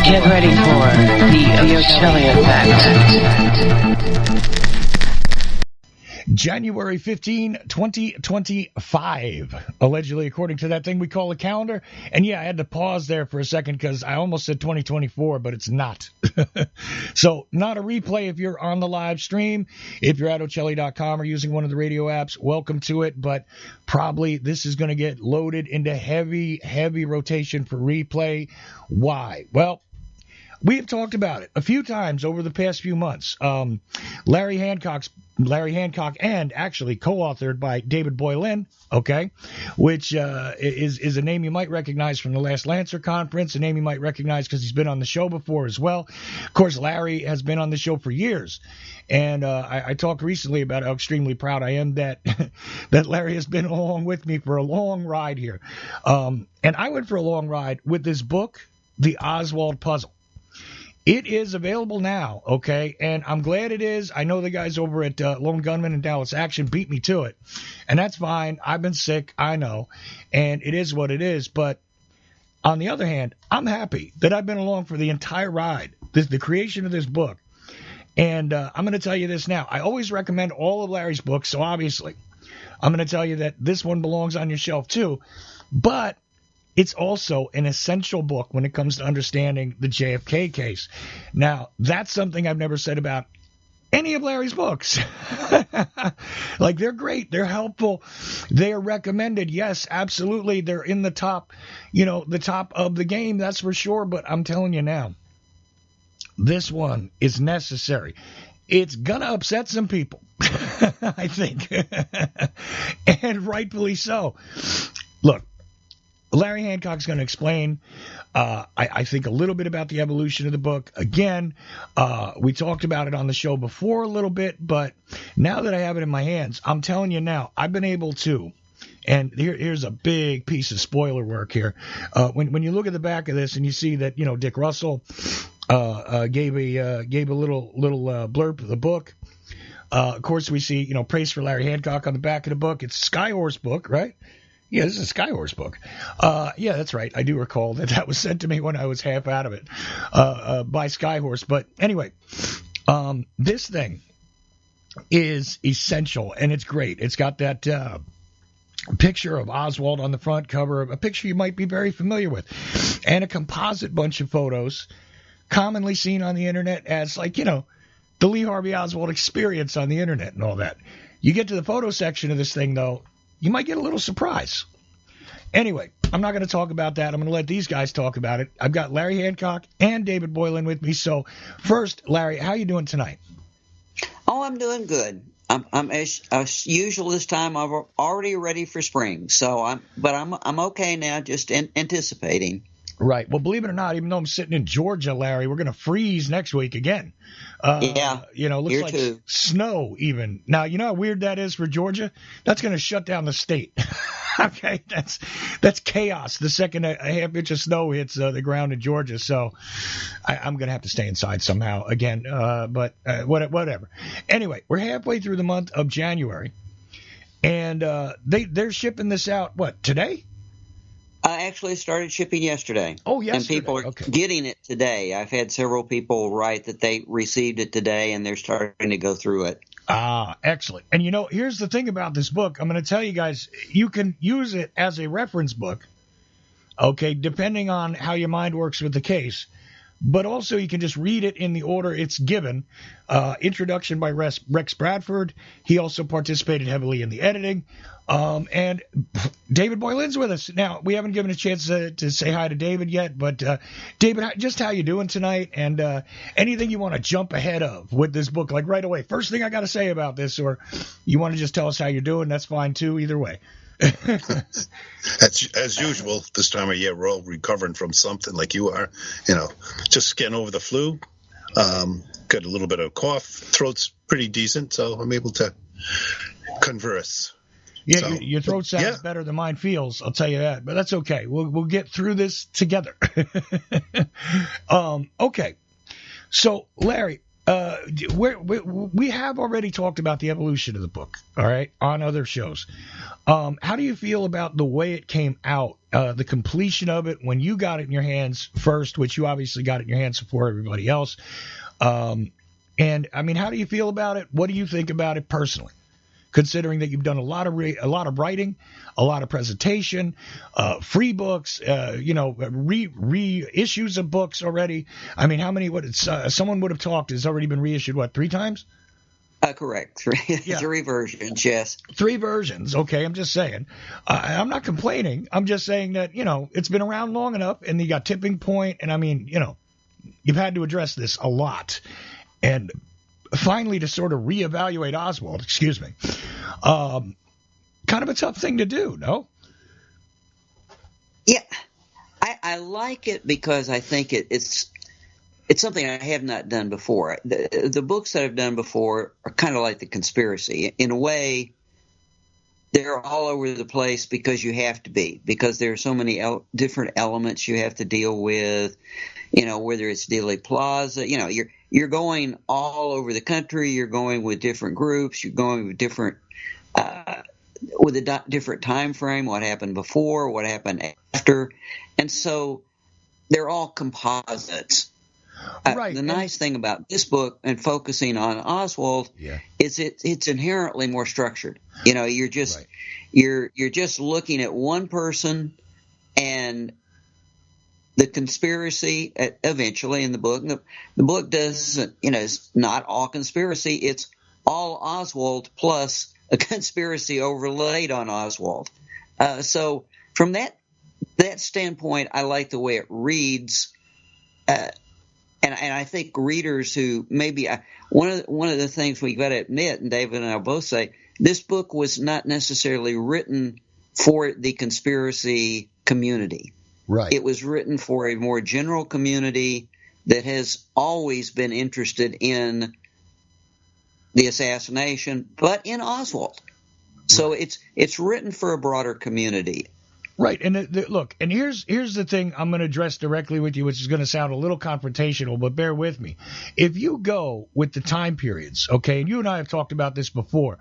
Get ready for the Ochelli effect. January 15, 2025, allegedly, according to that thing we call a calendar. And yeah, I had to pause there for a second because I almost said 2024, but it's not. So not a replay if you're on the live stream. If you're at Ochelli.com or using one of the radio apps, welcome to it. But probably this is going to get loaded into heavy rotation for replay. Why? Well, we have talked about it a few times over the past few months. Larry Hancock, and actually co-authored by David Boylan, okay, which is a name you might recognize from the last Lancer conference, a name you might recognize because he's been on the show before as well. Of course, Larry has been on the show for years, and I talked recently about how extremely proud I am that that Larry has been along with me for a long ride here. And I went for a long ride with this book, The Oswald Puzzle. It is available now, okay, and I'm glad it is. I know the guys over at Lone Gunman and Dallas Action beat me to it, and that's fine. I've been sick, I know, and it is what it is. But on the other hand, I'm happy that I've been along for the entire ride, the creation of this book. And I'm going to tell you this now. I always recommend all of Larry's books, so obviously I'm going to tell you that this one belongs on your shelf too, but it's also an essential book when it comes to understanding the JFK case. Now, that's something I've never said about any of Larry's books. Like, they're great. They're helpful. They are recommended. Yes, absolutely. They're in the top, the top of the game. That's for sure. But I'm telling you now, this one is necessary. It's going to upset some people, I think, and rightfully so. Look, Larry Hancock's going to explain, I think, a little bit about the evolution of the book. Again, we talked about it on the show before a little bit, but now that I have it in my hands, I'm telling you now, I've been able to, and here's a big piece of spoiler work here. When you look at the back of this and you see that, Dick Russell gave a little blurb of the book. Of course, we see, praise for Larry Hancock on the back of the book. It's a Skyhorse book, right? Yeah, this is a Skyhorse book. Yeah, that's right. I do recall that was sent to me when I was half out of it by Skyhorse. But anyway, this thing is essential, and it's great. It's got that picture of Oswald on the front cover, a picture you might be very familiar with, and a composite bunch of photos commonly seen on the internet as, like, the Lee Harvey Oswald experience on the internet and all that. You get to the photo section of this thing, though, you might get a little surprise. Anyway, I'm not going to talk about that. I'm going to let these guys talk about it. I've got Larry Hancock and David Boylan with me. So first, Larry, how you doing tonight? Oh, I'm doing good. I'm as usual this time. I'm already ready for spring. So I'm okay now, just anticipating. Right. Well, believe it or not, even though I'm sitting in Georgia, Larry, we're going to freeze next week again. Yeah. Looks like too. Snow even. Now, you know how weird that is for Georgia? That's going to shut down the state. Okay. That's chaos. The second a half inch of snow hits the ground in Georgia. So I'm going to have to stay inside somehow again. But whatever. Anyway, we're halfway through the month of January, and they're shipping this out, today? I actually started shipping yesterday. Oh, yesterday. And people are getting it today. I've had several people write that they received it today, and they're starting to go through it. Ah, excellent. And, here's the thing about this book. I'm going to tell you guys, you can use it as a reference book, okay, depending on how your mind works with the case. But also you can just read it in the order it's given. Introduction by Rex Bradford. He also participated heavily in the editing. And David Boylan's with us. Now, we haven't given a chance to say hi to David yet, but David, just how you doing tonight? And anything you want to jump ahead of with this book, like right away. First thing I got to say about this, or you want to just tell us how you're doing, that's fine too, either way. As usual, this time of year, we're all recovering from something like you are, just getting over the flu. Got a little bit of cough. Throat's pretty decent, so I'm able to converse. Yeah, so, your throat sounds better than mine feels, I'll tell you that. But that's okay. We'll get through this together. Okay. So, Larry, we have already talked about the evolution of the book, all right, on other shows. How do you feel about the way it came out, the completion of it when you got it in your hands first, which you obviously got it in your hands before everybody else? And I mean, how do you feel about it? What do you think about it personally? Considering that you've done a lot of writing, a lot of presentation, free books, reissues of books already. I mean, how many? Someone would have talked has already been reissued. What, 3 times? Correct. Three versions. Yes. 3 versions. Okay, I'm just saying. I'm not complaining. I'm just saying that it's been around long enough, and you got Tipping Point, and I mean, you've had to address this a lot, and finally to sort of reevaluate Oswald, kind of a tough thing to do, no? Yeah, I like it because I think it's something I have not done before. The books that I've done before are kind of like The Conspiracy. In a way, they're all over the place because you have to be, because there are so many different elements you have to deal with, whether it's Dealey Plaza, you're going all over the country. You're going with different groups. You're going with different different time frame. What happened before? What happened after? And so they're all composites. Right. The nice thing about this book and focusing on Oswald is it's inherently more structured. You're just you're just looking at one person and the conspiracy eventually in the book. The book doesn't, it's not all conspiracy. It's all Oswald plus a conspiracy overlaid on Oswald. So from that standpoint, I like the way it reads. And I think readers who maybe one of the things we've got to admit, and David and I both say, this book was not necessarily written for the conspiracy community. Right. It was written for a more general community that has always been interested in the assassination, but in Oswald. So it's written for a broader community. Right. And look, and here's the thing I'm going to address directly with you, which is going to sound a little confrontational, but bear with me. If you go with the time periods, okay, and you and I have talked about this before,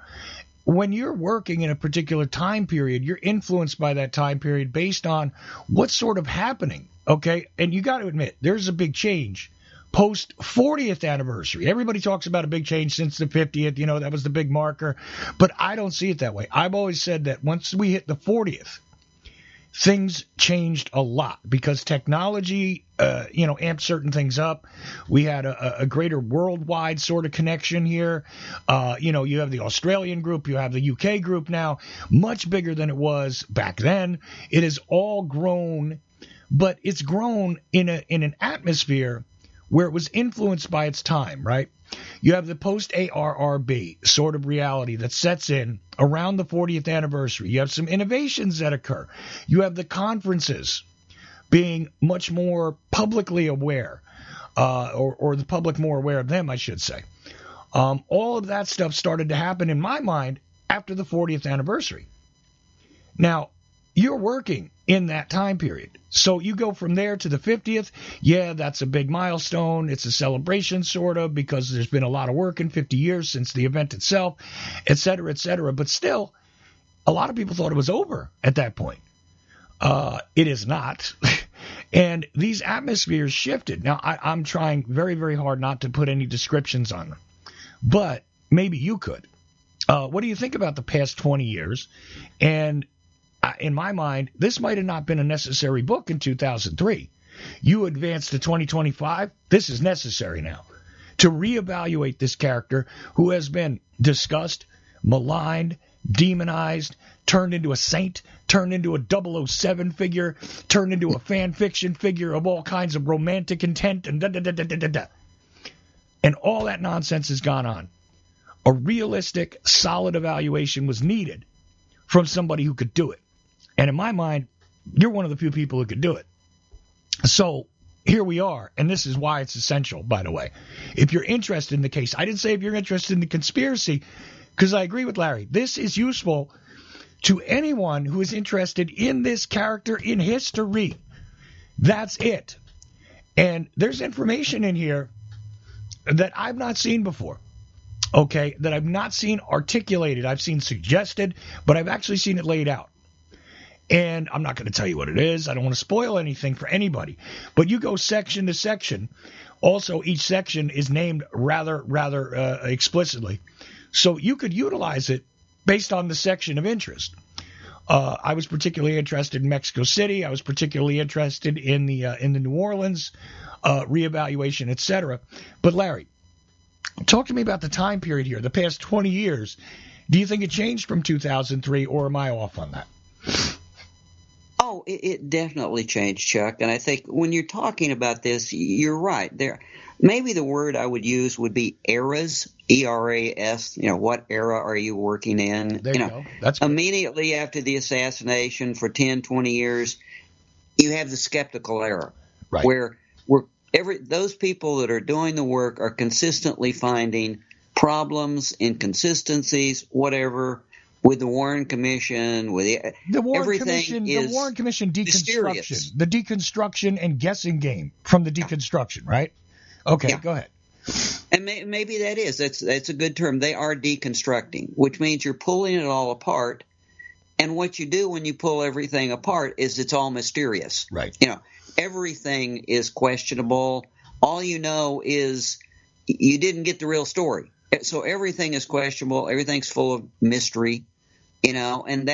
when you're working in a particular time period, you're influenced by that time period based on what's sort of happening, okay? And you got to admit, there's a big change post 40th anniversary. Everybody talks about a big change since the 50th, that was the big marker, but I don't see it that way. I've always said that once we hit the 40th, things changed a lot because technology, amped certain things up. We had a greater worldwide sort of connection here. You have the Australian group, you have the UK group now, much bigger than it was back then. It has all grown, but it's grown in an atmosphere where it was influenced by its time, right? You have the post-ARRB sort of reality that sets in around the 40th anniversary. You have some innovations that occur. You have the conferences being much more publicly aware, or the public more aware of them, I should say. All of that stuff started to happen in my mind after the 40th anniversary. Now, you're working in that time period. So you go from there to the 50th. Yeah, that's a big milestone. It's a celebration, sort of, because there's been a lot of work in 50 years since the event itself, et cetera, et cetera. But still, a lot of people thought it was over at that point. It is not. And these atmospheres shifted. Now, I'm trying very, very hard not to put any descriptions on them. But maybe you could. What do you think about the past 20 years? And in my mind, this might have not been a necessary book in 2003. You advance to 2025, this is necessary now to reevaluate this character who has been discussed, maligned, demonized, turned into a saint, turned into a 007 figure, turned into a fan fiction figure of all kinds of romantic intent, and da-da-da-da-da-da. And all that nonsense has gone on. A realistic, solid evaluation was needed from somebody who could do it. And in my mind, you're one of the few people who could do it. So here we are, and this is why it's essential, by the way. If you're interested in the case, I didn't say if you're interested in the conspiracy, because I agree with Larry. This is useful to anyone who is interested in this character in history. That's it. And there's information in here that I've not seen before. Okay, that I've not seen articulated. I've seen suggested, but I've actually seen it laid out. And I'm not going to tell you what it is. I don't want to spoil anything for anybody. But you go section to section. Also, each section is named rather explicitly. So you could utilize it based on the section of interest. I was particularly interested in Mexico City. I was particularly interested in the New Orleans reevaluation, etc. But Larry, talk to me about the time period here, the past 20 years. Do you think it changed from 2003, or am I off on that? Oh, it definitely changed, Chuck. And I think when you're talking about this, you're right. Maybe the word I would use would be eras, E-R-A-S. What era are you working in? There you go. That's good. Immediately after the assassination for 10, 20 years, you have the skeptical era, right, where those people that are doing the work are consistently finding problems, inconsistencies, whatever, with the Warren Commission, with the Warren Commission deconstruction, mysterious. The deconstruction and guessing game from the deconstruction, right? Okay, yeah. Go ahead. And maybe that's a good term. They are deconstructing, which means you're pulling it all apart. And what you do when you pull everything apart is it's all mysterious. Right. Everything is questionable. All you know is you didn't get the real story. So everything is questionable. Everything's full of mystery, and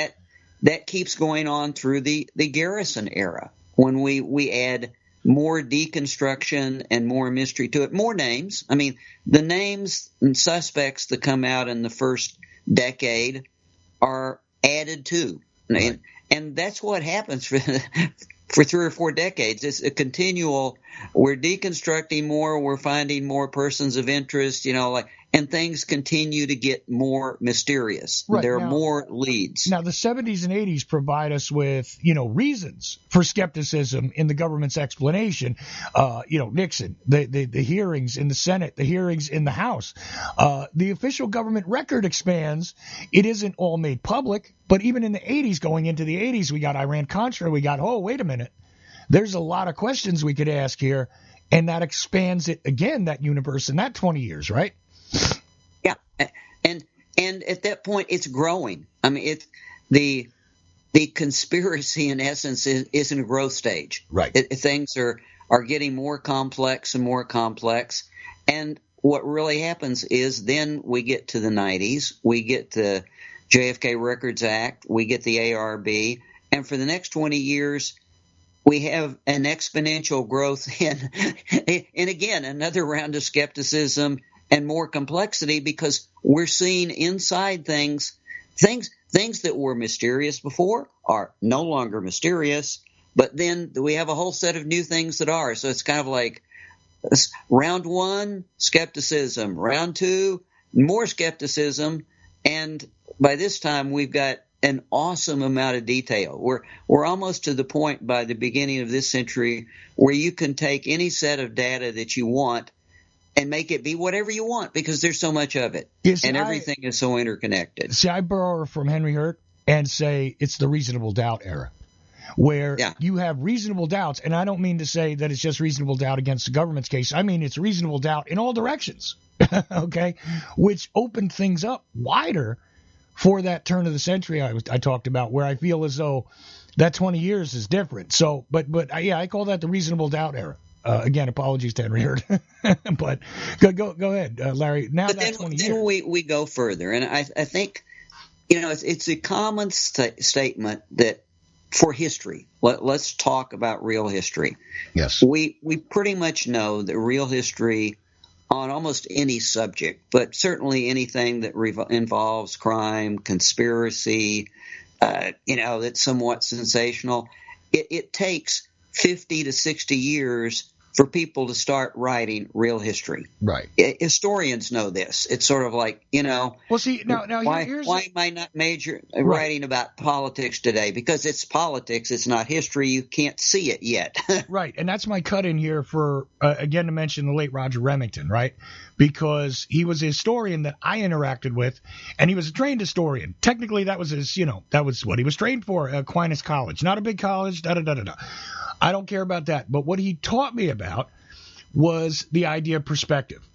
that keeps going on through the Garrison era when we add more deconstruction and more mystery to it, more names. I mean, the names and suspects that come out in the first decade are added to. Right. And that's what happens for 3 or 4 decades. It's a continual, we're deconstructing more, we're finding more persons of interest, and things continue to get more mysterious. Right. There are more leads. Now, the 70s and 80s provide us with, reasons for skepticism in the government's explanation. Nixon, the hearings in the Senate, the hearings in the House. The official government record expands. It isn't all made public, but even in the 80s, going into the 80s, we got Iran-Contra. We got, wait a minute. There's a lot of questions we could ask here, and that expands it again, that universe, in that 20 years, right? Yeah, and at that point, it's growing. I mean, the conspiracy, in essence, is in a growth stage. Right. Things are getting more complex and more complex, and what really happens is then we get to the 90s, we get the JFK Records Act, we get the ARB, and for the next 20 years, we have an exponential growth in again, another round of skepticism and more complexity, because we're seeing inside things that were mysterious before are no longer mysterious, but then we have a whole set of new things that are. So it's kind of like round 1, skepticism, round 2, more skepticism, and by this time we've got an awesome amount of detail. We're almost to the point by the beginning of this century where you can take any set of data that you want and make it be whatever you want, because there's so much of it, and everything is so interconnected. See, I borrow from Henry Hurt and say it's the reasonable doubt era, where you have reasonable doubts, and I don't mean to say that it's just reasonable doubt against the government's case. I mean it's reasonable doubt in all directions, okay, which opened things up wider for that turn of the century I talked about, where I feel as though that 20 years is different. So, but I call that the reasonable doubt era. Again, apologies to Henry Hurt, but go ahead, Larry. Now but that's 20 years. Then we go further, and I think it's a common statement that for history, let's talk about real history. Yes, we pretty much know that real history on almost any subject, but certainly anything that involves crime, conspiracy, that's somewhat sensational. It takes 50 to 60 years for people to start writing real history. Right. Historians know this. It's sort of like, Well, see, now why here's am I not writing about politics today? Because it's politics. It's not history. You can't see it yet. Right. And that's my cut in here for, again, to mention the late Roger Remington, right? Because he was a historian that I interacted with, and he was a trained historian. Technically, that was his, that was what he was trained for, Aquinas College. Not a big college, da-da-da-da-da. I don't care about that. But what he taught me about was the idea of perspective.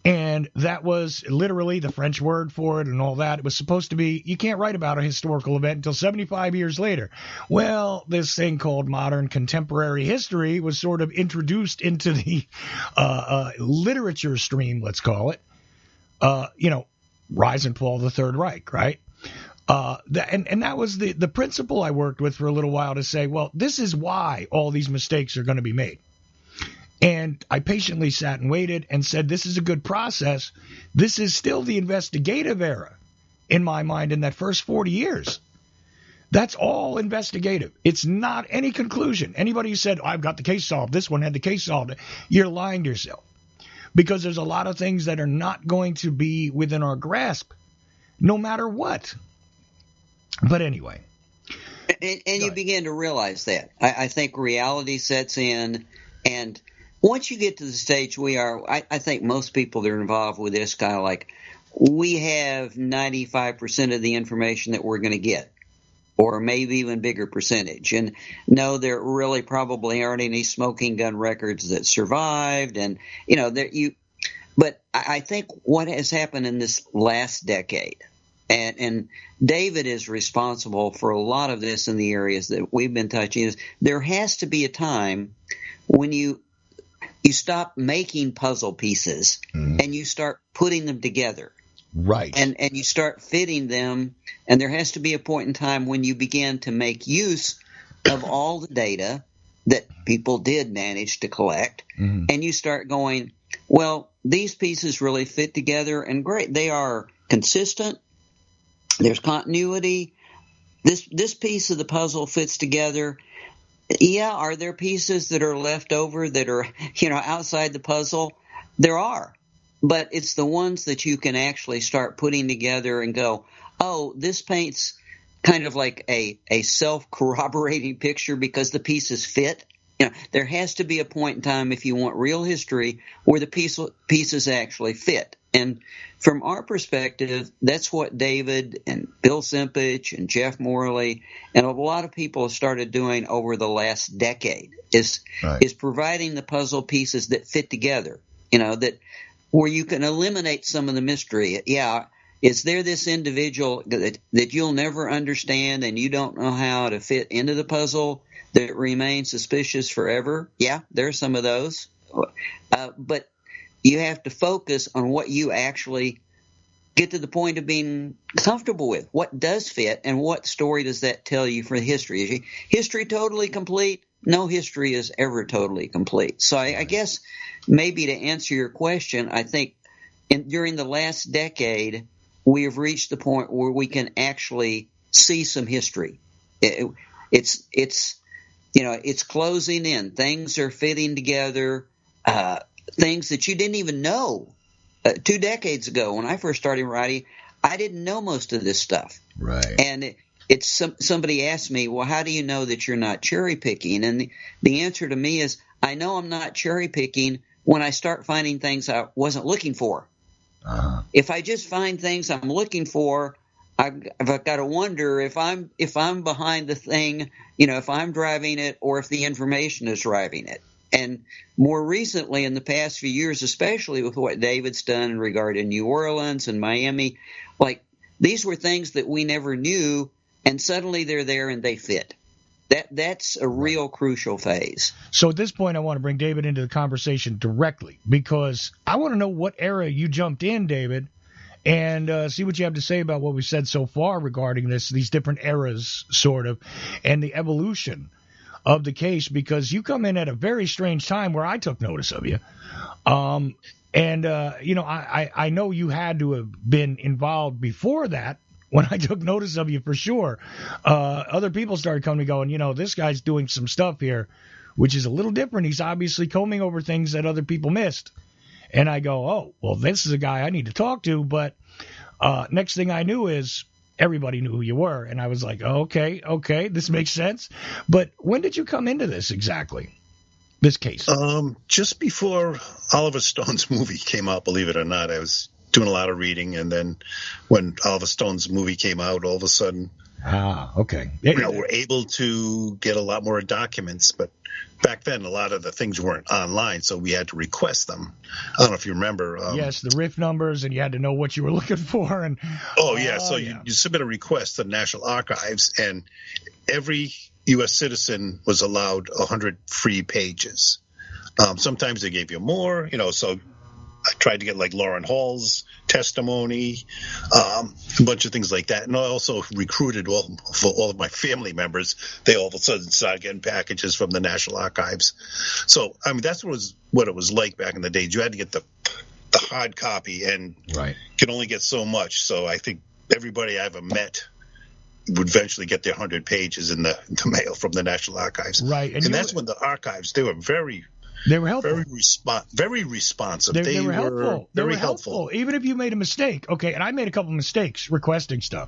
And that was literally the French word for it and all that. It was supposed to be, you can't write about a historical event until 75 years later. Well, this thing called modern contemporary history was sort of introduced into the literature stream, let's call it. Rise and fall of the Third Reich, right? And that was the principle I worked with for a little while to say, well, this is why all these mistakes are going to be made. And I patiently sat and waited and said, this is a good process. This is still the investigative era, in my mind, in that first 40 years. That's all investigative. It's not any conclusion. Anybody who said, I've got the case solved, this one had the case solved, you're lying to yourself. Because there's a lot of things that are not going to be within our grasp, no matter what. But anyway. And you begin to realize that. I think reality sets in, and once you get to the stage we are, I think most people that are involved with this kind of like, we have 95% of the information that we're going to get, or maybe even bigger percentage. And no, there really probably aren't any smoking gun records that survived. And, but I think what has happened in this last decade, and David is responsible for a lot of this in the areas that we've been touching, is there has to be a time when you stop making puzzle pieces and you start putting them together. Right. And you start fitting them, and there has to be a point in time when you begin to make use of all the data that people did manage to collect, and you start going, well, these pieces really fit together, and great. They are consistent. There's continuity. This piece of the puzzle fits together. Yeah, are there pieces that are left over that are, outside the puzzle? There are. But it's the ones that you can actually start putting together and go, oh, this paints kind of like a self-corroborating picture because the pieces fit. There has to be a point in time, if you want real history, where the pieces actually fit. And from our perspective, that's what David and Bill Simpich and Jeff Morley and a lot of people have started doing over the last decade is providing the puzzle pieces that fit together, that where you can eliminate some of the mystery. Yeah, is there this individual that you'll never understand and you don't know how to fit into the puzzle that remains suspicious forever? Yeah, there are some of those. But you have to focus on what you actually get to the point of being comfortable with. What does fit, and what story does that tell you for history? Is history totally complete? No history is ever totally complete. So I guess maybe to answer your question, I think during the last decade, we have reached the point where we can actually see some history. It's closing in. Things are fitting together. Things that you didn't even know 2 decades ago when I first started writing, I didn't know most of this stuff. Right. And somebody asked me, well, how do you know that you're not cherry picking? And the answer to me is, I know I'm not cherry picking when I start finding things I wasn't looking for. If I just find things I'm looking for, I've got to wonder if I'm behind the thing, if I'm driving it or if the information is driving it. And more recently, in the past few years, especially with what David's done in regard to New Orleans and Miami, like these were things that we never knew, and suddenly they're there and they fit. That's a real crucial phase. So at this point, I want to bring David into the conversation directly because I want to know what era you jumped in, David, and see what you have to say about what we've said so far regarding these different eras, sort of, and the evolution of the case, because you come in at a very strange time where I took notice of you. I know you had to have been involved before that when I took notice of you for sure. Other people started coming and going, this guy's doing some stuff here, which is a little different. He's obviously combing over things that other people missed. And I go, oh, well, this is a guy I need to talk to. But next thing I knew is everybody knew who you were. And I was like, okay, this makes sense. But when did you come into this exactly, this case? Just before Oliver Stone's movie came out, believe it or not. I was doing a lot of reading. And then when Oliver Stone's movie came out, all of a sudden, okay, we're able to get a lot more documents. But back then, a lot of the things weren't online, so we had to request them. I don't know if you remember. Yes, the RIF numbers, and you had to know what you were looking for. And you submit a request to the National Archives, and every U.S. citizen was allowed 100 free pages. Sometimes they gave you more, so I tried to get like Lauren Hall's testimony, a bunch of things like that. And I also recruited for all of my family members. They all of a sudden started getting packages from the National Archives. So, I mean, that's what it was like back in the days. You had to get the hard copy and could only get so much. So I think everybody I ever met would eventually get their 100 pages in the mail from the National Archives. Right. And that's when the archives, they were very helpful. Very responsive. They were helpful. They were helpful. Even if you made a mistake. Okay, and I made a couple mistakes requesting stuff.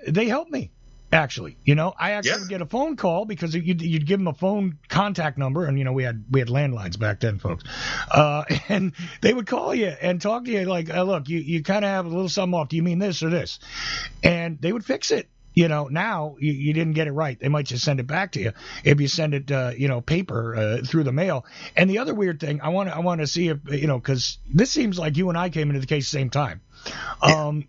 They helped me, actually. I actually would get a phone call because you'd give them a phone contact number, and, we had landlines back then, folks. And they would call you and talk to you like, look, you kind of have a little something off. Do you mean this or this? And they would fix it. Now you didn't get it right. They might just send it back to you if you send it, paper through the mail. And the other weird thing, I want to see if, because this seems like you and I came into the case at the same time,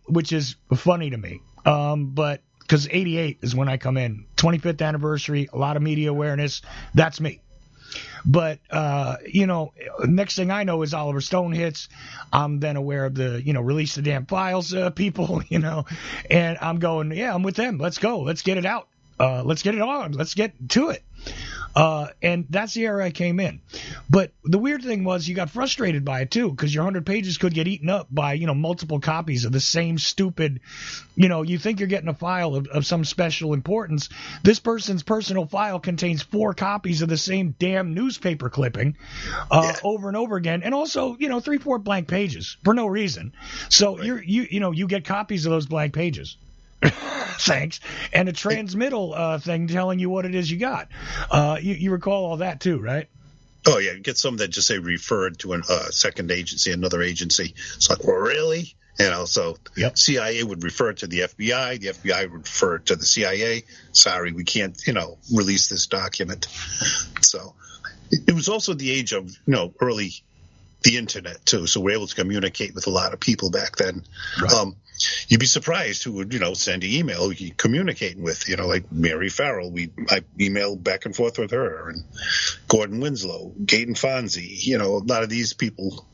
which is funny to me. But because 88 is when I come in, 25th anniversary, a lot of media awareness. That's me. But, next thing I know is Oliver Stone hits. I'm then aware of the, release the damn files, people, and I'm going, I'm with them. Let's go. Let's get it out. Let's get it on. Let's get to it. And that's the era I came in. But the weird thing was you got frustrated by it, too, because your 100 pages could get eaten up by, multiple copies of the same stupid, you think you're getting a file of some special importance. This person's personal file contains 4 copies of the same damn newspaper clipping over and over again. And also, 3-4 blank pages for no reason. So you get copies of those blank pages. Thanks. And a transmittal thing telling you what it is you got. You recall all that too, right? Oh, yeah. Get some that just say referred to a second agency, another agency. It's like, well, really? So CIA would refer to the FBI. The FBI would refer to the CIA. Sorry, we can't, release this document. So it was also the age of, early the internet too. So we're able to communicate with a lot of people back then. Right. You'd be surprised who would, send an email communicating with, like Mary Farrell. I emailed back and forth with her, and Gordon Winslow, Gaten Fonzie. A lot of these people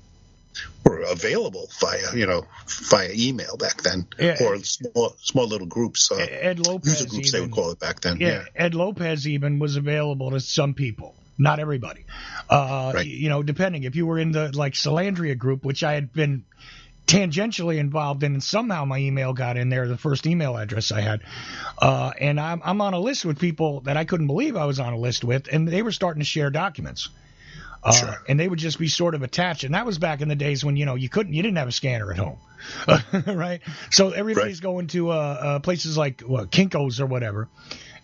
were available via email back then, or small little groups. Ed Lopez, user groups, they would call it back then. Yeah, Ed Lopez even was available to some people. Not everybody. Depending. If you were in the Salandria group, which I had been tangentially involved in, and somehow my email got in there, the first email address I had. And I'm on a list with people that I couldn't believe I was on a list with, and they were starting to share documents. Sure. And they would just be sort of attached. And that was back in the days when, you didn't have a scanner at home. Right? So everybody's going to places like Kinko's or whatever,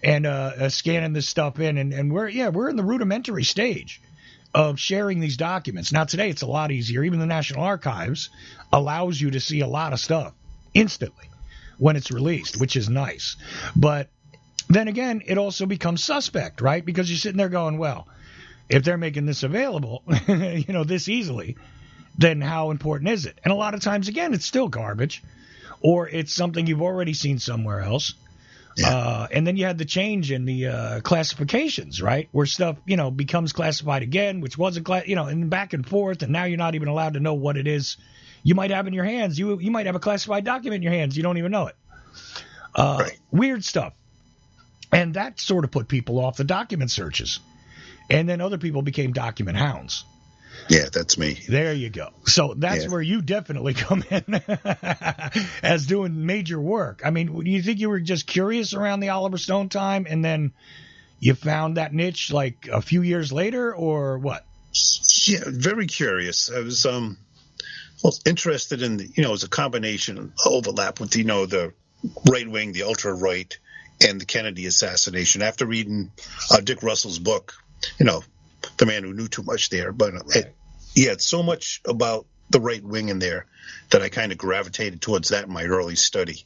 and scanning this stuff in. And we're in the rudimentary stage of sharing these documents. Now, today it's a lot easier. Even the National Archives allows you to see a lot of stuff instantly when it's released, which is nice. But then again, it also becomes suspect, right? Because you're sitting there going, well, if they're making this available, this easily, then how important is it? And a lot of times, again, it's still garbage, or it's something you've already seen somewhere else. Yeah. And then you had the change in the classifications, right? Where stuff, becomes classified again, which wasn't, and back and forth, and now you're not even allowed to know what it is you might have in your hands. You might have a classified document in your hands. You don't even know it. Right. Weird stuff. And that sort of put people off the document searches. And then other people became document hounds. Yeah, that's me. There you go. So that's where you definitely come in as doing major work. I mean, do you think you were just curious around the Oliver Stone time, and then you found that niche like a few years later, or what? Yeah, very curious. I was interested in it was a combination overlap with the right wing, the ultra right, and the Kennedy assassination. After reading Dick Russell's book, the man who knew too much there, but he had so much about the right wing in there that I kind of gravitated towards that in my early study.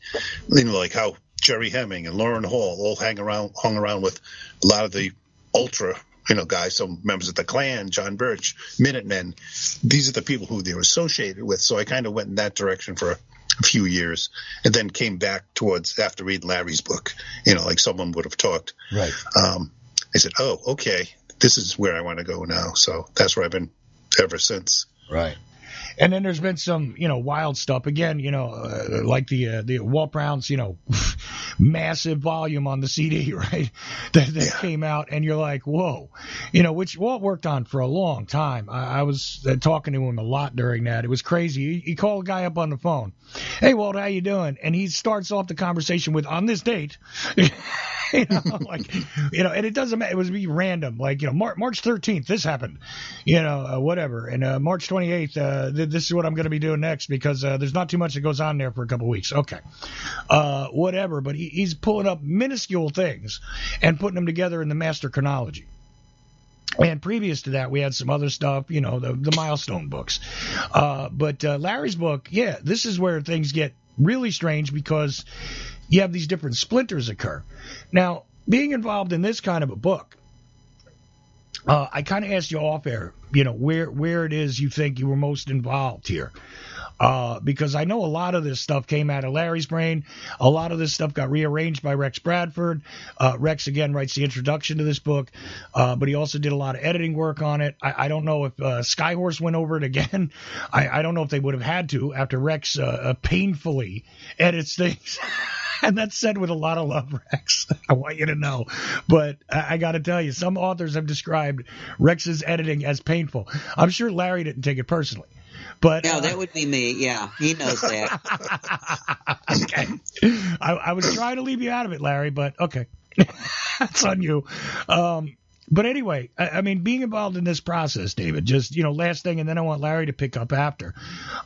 Like how Jerry Hemming and Lauren Hall all hung around with a lot of the ultra guys, some members of the Klan, John Birch, Minutemen. These are the people who they're associated with. So I kind of went in that direction for a few years, and then came back towards after reading Larry's book, like someone would have talked. Right. I said, oh, okay, this is where I want to go now. So that's where I've been ever since. Right. And then there's been some, wild stuff again, like the Walt Brown's, massive volume on the CD, right? That came out, and you're like, whoa, which Walt worked on for a long time. I was talking to him a lot during that. It was crazy. He called a guy up on the phone. Hey, Walt, how you doing? And he starts off the conversation with, on this date, and it doesn't matter. It was be random. Like, March 13th, this happened, whatever. And March 28th, this is what I'm going to be doing next, because there's not too much that goes on there for a couple weeks. Okay. Whatever. But he's pulling up minuscule things and putting them together in the master chronology. And previous to that, we had some other stuff, the milestone books. But Larry's book, this is where things get really strange, because you have these different splinters occur. Now, being involved in this kind of a book, I kind of asked you off air, where it is you think you were most involved here. Because I know a lot of this stuff came out of Larry's brain. A lot of this stuff got rearranged by Rex Bradford. Rex, again, writes the introduction to this book, but he also did a lot of editing work on it. I don't know if Skyhorse went over it again. I don't know if they would have had to after Rex painfully edits things. And that's said with a lot of love, Rex. I want you to know. But I got to tell you, some authors have described Rex's editing as painful. I'm sure Larry didn't take it personally. But no, that would be me. Yeah, he knows that. Okay. I was trying to leave you out of it, Larry, but okay. That's on you. But anyway, I mean, being involved in this process, David, just, last thing, and then I want Larry to pick up after.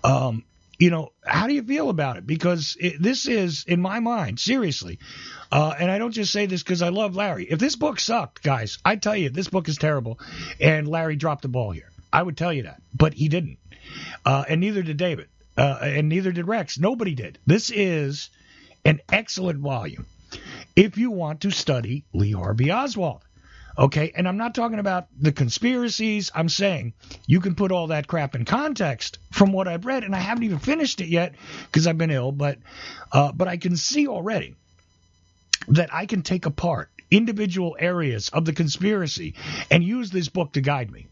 How do you feel about it? Because this is, in my mind, seriously, and I don't just say this because I love Larry. If this book sucked, guys, I tell you, this book is terrible, and Larry dropped the ball here. I would tell you that, but he didn't. And neither did David, and neither did Rex. Nobody did. This is an excellent volume if you want to study Lee Harvey Oswald. Okay, and I'm not talking about the conspiracies. I'm saying you can put all that crap in context from what I've read, and I haven't even finished it yet because I've been ill, but I can see already that I can take apart individual areas of the conspiracy and use this book to guide me.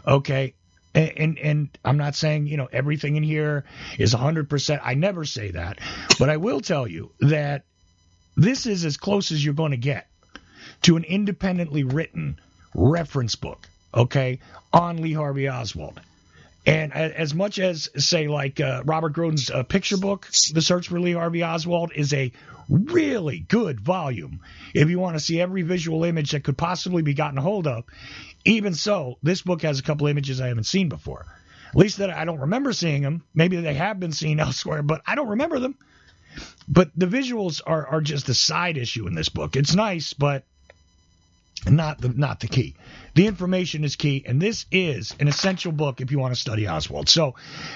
Okay, and I'm not saying, everything in here is 100%. I never say that, but I will tell you that this is as close as you're going to get to an independently written reference book, okay, on Lee Harvey Oswald. And as much as, say, like Robert Groden's picture book, The Search for Lee Harvey Oswald, is a really good volume if you want to see every visual image that could possibly be gotten a hold of. Even so, this book has a couple images I haven't seen before. At least that I don't remember seeing them. Maybe they have been seen elsewhere, but I don't remember them. But the visuals are just a side issue in this book. It's nice, but not the key. The information is key, and this is an essential book if you want to study Oswald. So,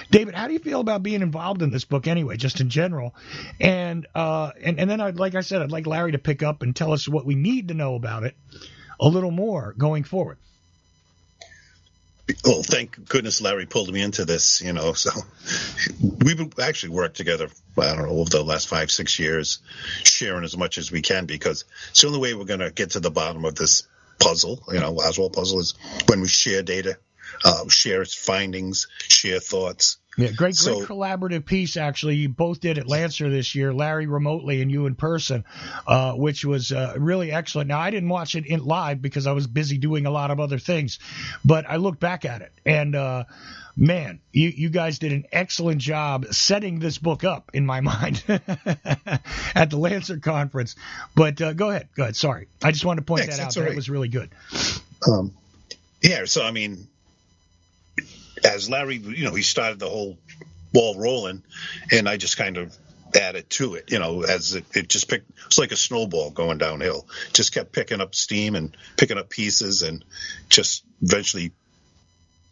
David, how do you feel about being involved in this book anyway, just in general? And then I'd like Larry to pick up and tell us what we need to know about it a little more going forward. Well, thank goodness Larry pulled me into this, so we've actually worked together, I don't know, over the last 5-6 years, sharing as much as we can, because it's the only way we're going to get to the bottom of this puzzle, Oswald puzzle, is when we share data, share findings, share thoughts. Yeah, great collaborative piece, actually. You both did at Lancer this year, Larry remotely and you in person, which was really excellent. Now, I didn't watch it live because I was busy doing a lot of other things, but I looked back at it, and man, you guys did an excellent job setting this book up, in my mind, at the Lancer conference. But go ahead. Sorry. I just wanted to point that out. It was really good. So, I mean, as Larry, he started the whole ball rolling, and I just kind of added to it, as it just it's like a snowball going downhill. Just kept picking up steam and picking up pieces, and just eventually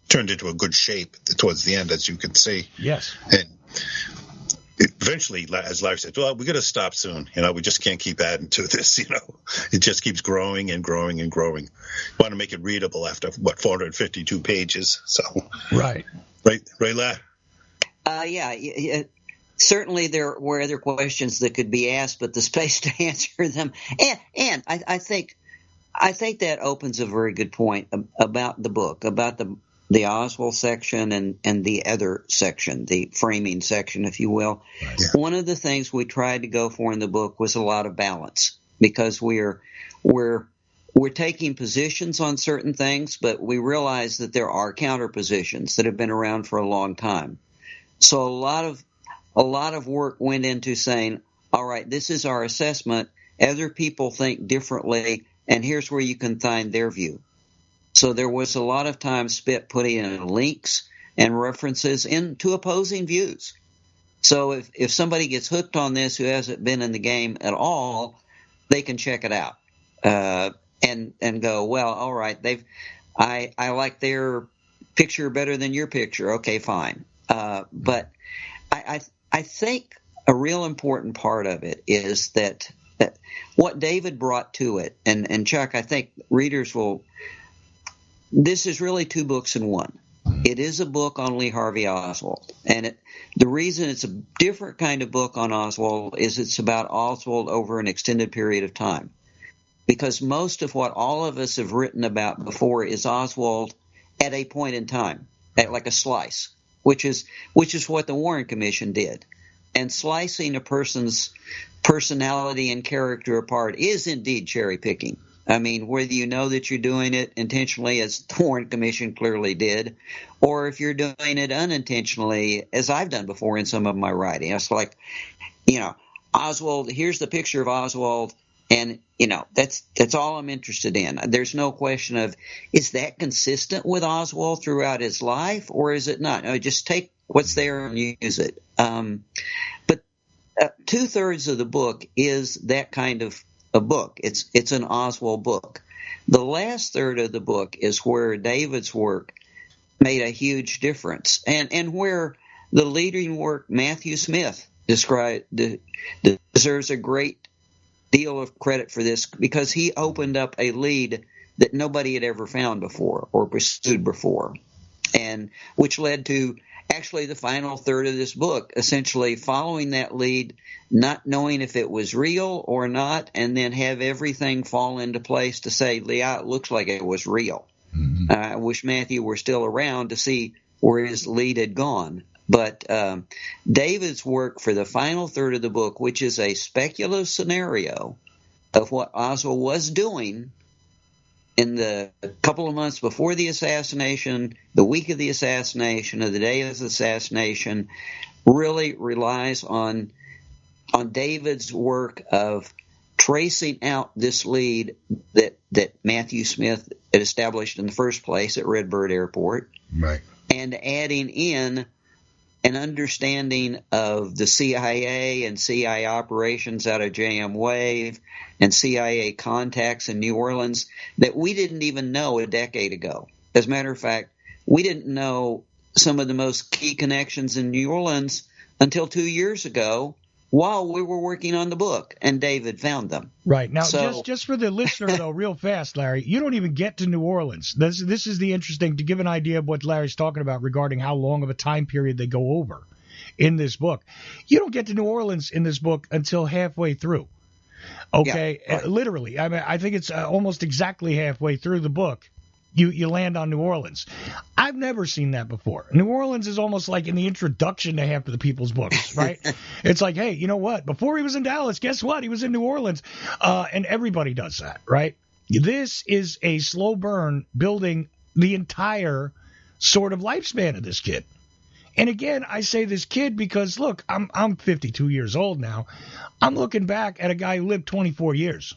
turned into a good shape towards the end, as you can see. Yes. And eventually, as Larry said, well, we got to stop soon. We just can't keep adding to this. It just keeps growing and growing and growing. Want to make it readable after 452 pages. So right, Larry. Yeah. Certainly, there were other questions that could be asked, but the space to answer them, and I think that opens a very good point about the book, about the Oswald section and the other section, the framing section, if you will. Right. Yeah. One of the things we tried to go for in the book was a lot of balance, because we're taking positions on certain things, but we realize that there are counter positions that have been around for a long time. So a lot of work went into saying, all right, this is our assessment. Other people think differently, and here's where you can find their view. So there was a lot of time spent putting in links and references into opposing views. So if somebody gets hooked on this who hasn't been in the game at all, they can check it out and go, well, all right, I like their picture better than your picture. Okay, fine. But I think a real important part of it is that what David brought to it, and Chuck, I think readers will. This is really two books in one. It is a book on Lee Harvey Oswald, and the reason it's a different kind of book on Oswald is it's about Oswald over an extended period of time. Because most of what all of us have written about before is Oswald at a point in time, at like a slice, which is what the Warren Commission did. And slicing a person's personality and character apart is indeed cherry picking. I mean, whether you know that you're doing it intentionally, as the Warren Commission clearly did, or if you're doing it unintentionally, as I've done before in some of my writing. It's like, Oswald, here's the picture of Oswald, and, that's all I'm interested in. There's no question of, is that consistent with Oswald throughout his life, or is it not? No, just take what's there and use it. But 2/3 of the book is that kind of a book. It's an Oswald book. The last third of the book is where David's work made a huge difference, and where the leading work Matthew Smith described deserves a great deal of credit for this, because he opened up a lead that nobody had ever found before or pursued before, and which led to actually the final third of this book, essentially following that lead, not knowing if it was real or not, and then have everything fall into place to say, yeah, it looks like it was real. Mm-hmm. I wish Matthew were still around to see where his lead had gone. But David's work for the final third of the book, which is a speculative scenario of what Oswald was doing in the couple of months before the assassination, the week of the assassination, or the day of the assassination, really relies on David's work of tracing out this lead that Matthew Smith had established in the first place at Redbird Airport, right, and adding in an understanding of the CIA and CIA operations out of JM Wave and CIA contacts in New Orleans that we didn't even know a decade ago. As a matter of fact, we didn't know some of the most key connections in New Orleans until 2 years ago, while we were working on the book, and David found them. Right. Now, just for the listener, though, real fast, Larry, you don't even get to New Orleans. This is the interesting, to give an idea of what Larry's talking about regarding how long of a time period they go over in this book. You don't get to New Orleans in this book until halfway through. Okay? Yeah, right. Literally. I mean, I think it's almost exactly halfway through the book. You land on New Orleans. I've never seen that before. New Orleans is almost like in the introduction to half of the people's books, right? It's like, hey, you know what? Before he was in Dallas, guess what? He was in New Orleans. And everybody does that, right? This is a slow burn building the entire sort of lifespan of this kid. And again, I say this kid because, look, I'm 52 years old now. I'm looking back at a guy who lived 24 years.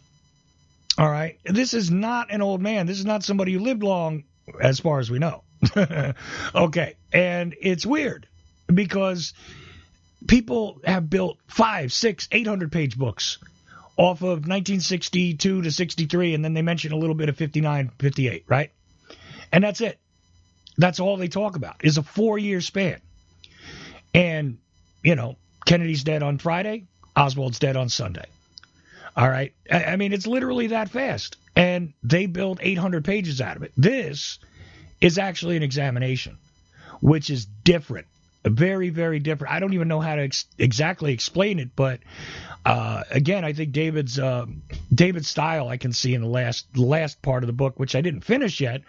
All right. This is not an old man. This is not somebody who lived long, as far as we know. Okay. And it's weird because people have built 500, 600, 800-page books off of 1962 to 63, and then they mention a little bit of 59, 58, right? And that's it. That's all they talk about is a 4-year span. And, Kennedy's dead on Friday, Oswald's dead on Sunday. All right? I mean, it's literally that fast. And they build 800 pages out of it. This is actually an examination, which is different. Very, very different. I don't even know how to exactly explain it, but again, I think David's style I can see in the last part of the book, which I didn't finish yet.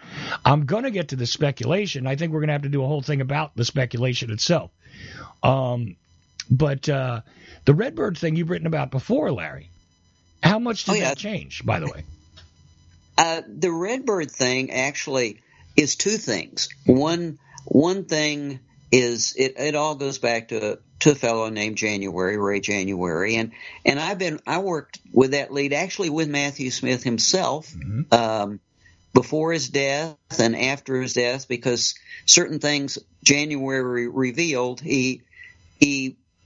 I'm going to get to the speculation. I think we're going to have to do a whole thing about the speculation itself. But the Redbird thing you've written about before, Larry, how much did that change, by the way? The Redbird thing actually is two things. One thing is it all goes back to a fellow named Ray January, and I worked with that lead actually with Matthew Smith himself before his death and after his death, because certain things January revealed he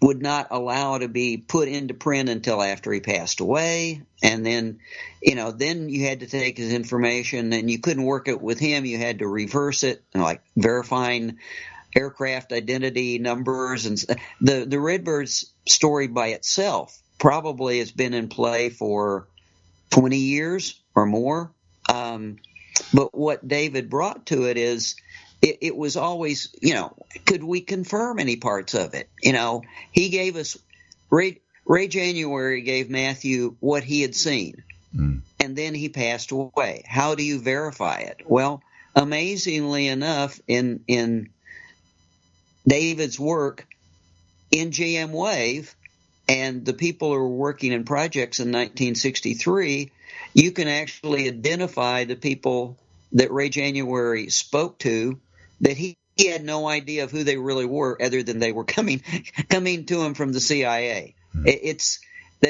would not allow to be put into print until after he passed away, and then you had to take his information and you couldn't work it with him. You had to reverse it, like verifying aircraft identity numbers, and the Redbird's story by itself probably has been in play for 20 years or more. But what David brought to it is it was always, could we confirm any parts of it? He gave us Ray January gave Matthew what he had seen, and then he passed away. How do you verify it? Well, amazingly enough, in David's work in GM Wave and the people who were working in projects in 1963, you can actually identify the people that Ray January spoke to that he had no idea of who they really were, other than they were coming to him from the CIA. That's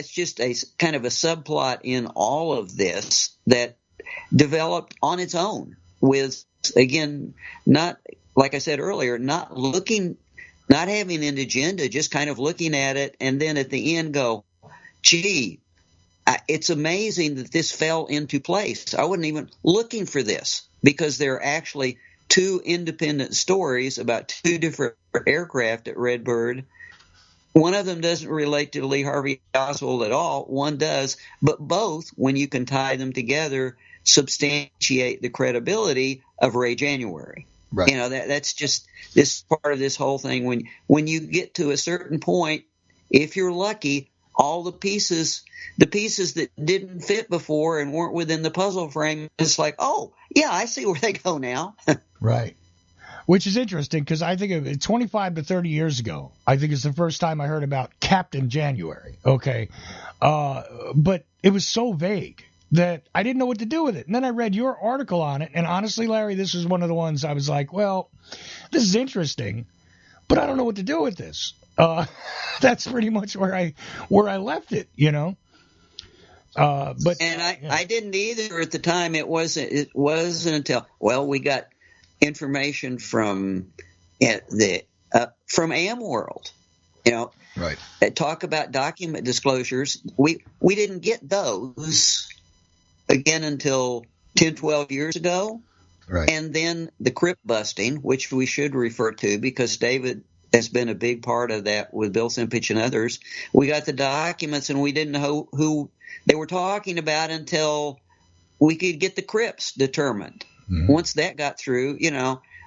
just a kind of a subplot in all of this that developed on its own with, again, not, like I said earlier, not having an agenda, just kind of looking at it, and then at the end go, gee, it's amazing that this fell into place. I wasn't even looking for this, because there are actually two independent stories about two different aircraft at Redbird. One of them doesn't relate to Lee Harvey Oswald at all. One does, but both, when you can tie them together, substantiate the credibility of Ray January. Right. That's just this part of this whole thing. When you get to a certain point, if you're lucky, all the pieces that didn't fit before and weren't within the puzzle frame, it's like, oh, yeah, I see where they go now. Right. Which is interesting, because I think of 25 to 30 years ago, I think it's the first time I heard about Captain January. Okay. But it was so vague that I didn't know what to do with it. And then I read your article on it, and honestly, Larry, this is one of the ones I was like, well, this is interesting, but I don't know what to do with this. That's pretty much where I left it, But I didn't either at the time. It wasn't until we got information from AmWorld, right. Talk about document disclosures. We didn't get those again until 10, 12 years ago. Right. And then the crypt busting, which we should refer to because David has been a big part of that with Bill Simpich and others. We got the documents and we didn't know who they were talking about until we could get the crypts determined. Mm-hmm. Once that got through,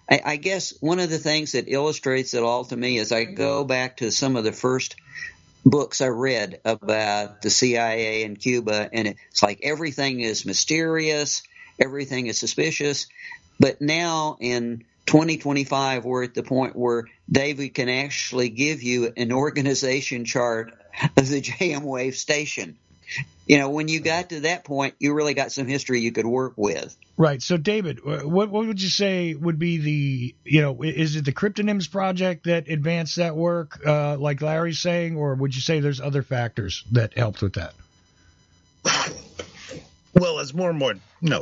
I guess one of the things that illustrates it all to me is I go back to some of the first books I read about the CIA in Cuba, and it's like everything is mysterious, everything is suspicious. But now in 2025, we're at the point where David can actually give you an organization chart of the JM Wave station. When you got to that point, you really got some history you could work with. Right. So, David, what would you say would be is it the Cryptonyms Project that advanced that work, like Larry's saying, or would you say there's other factors that helped with that? Well, as more and more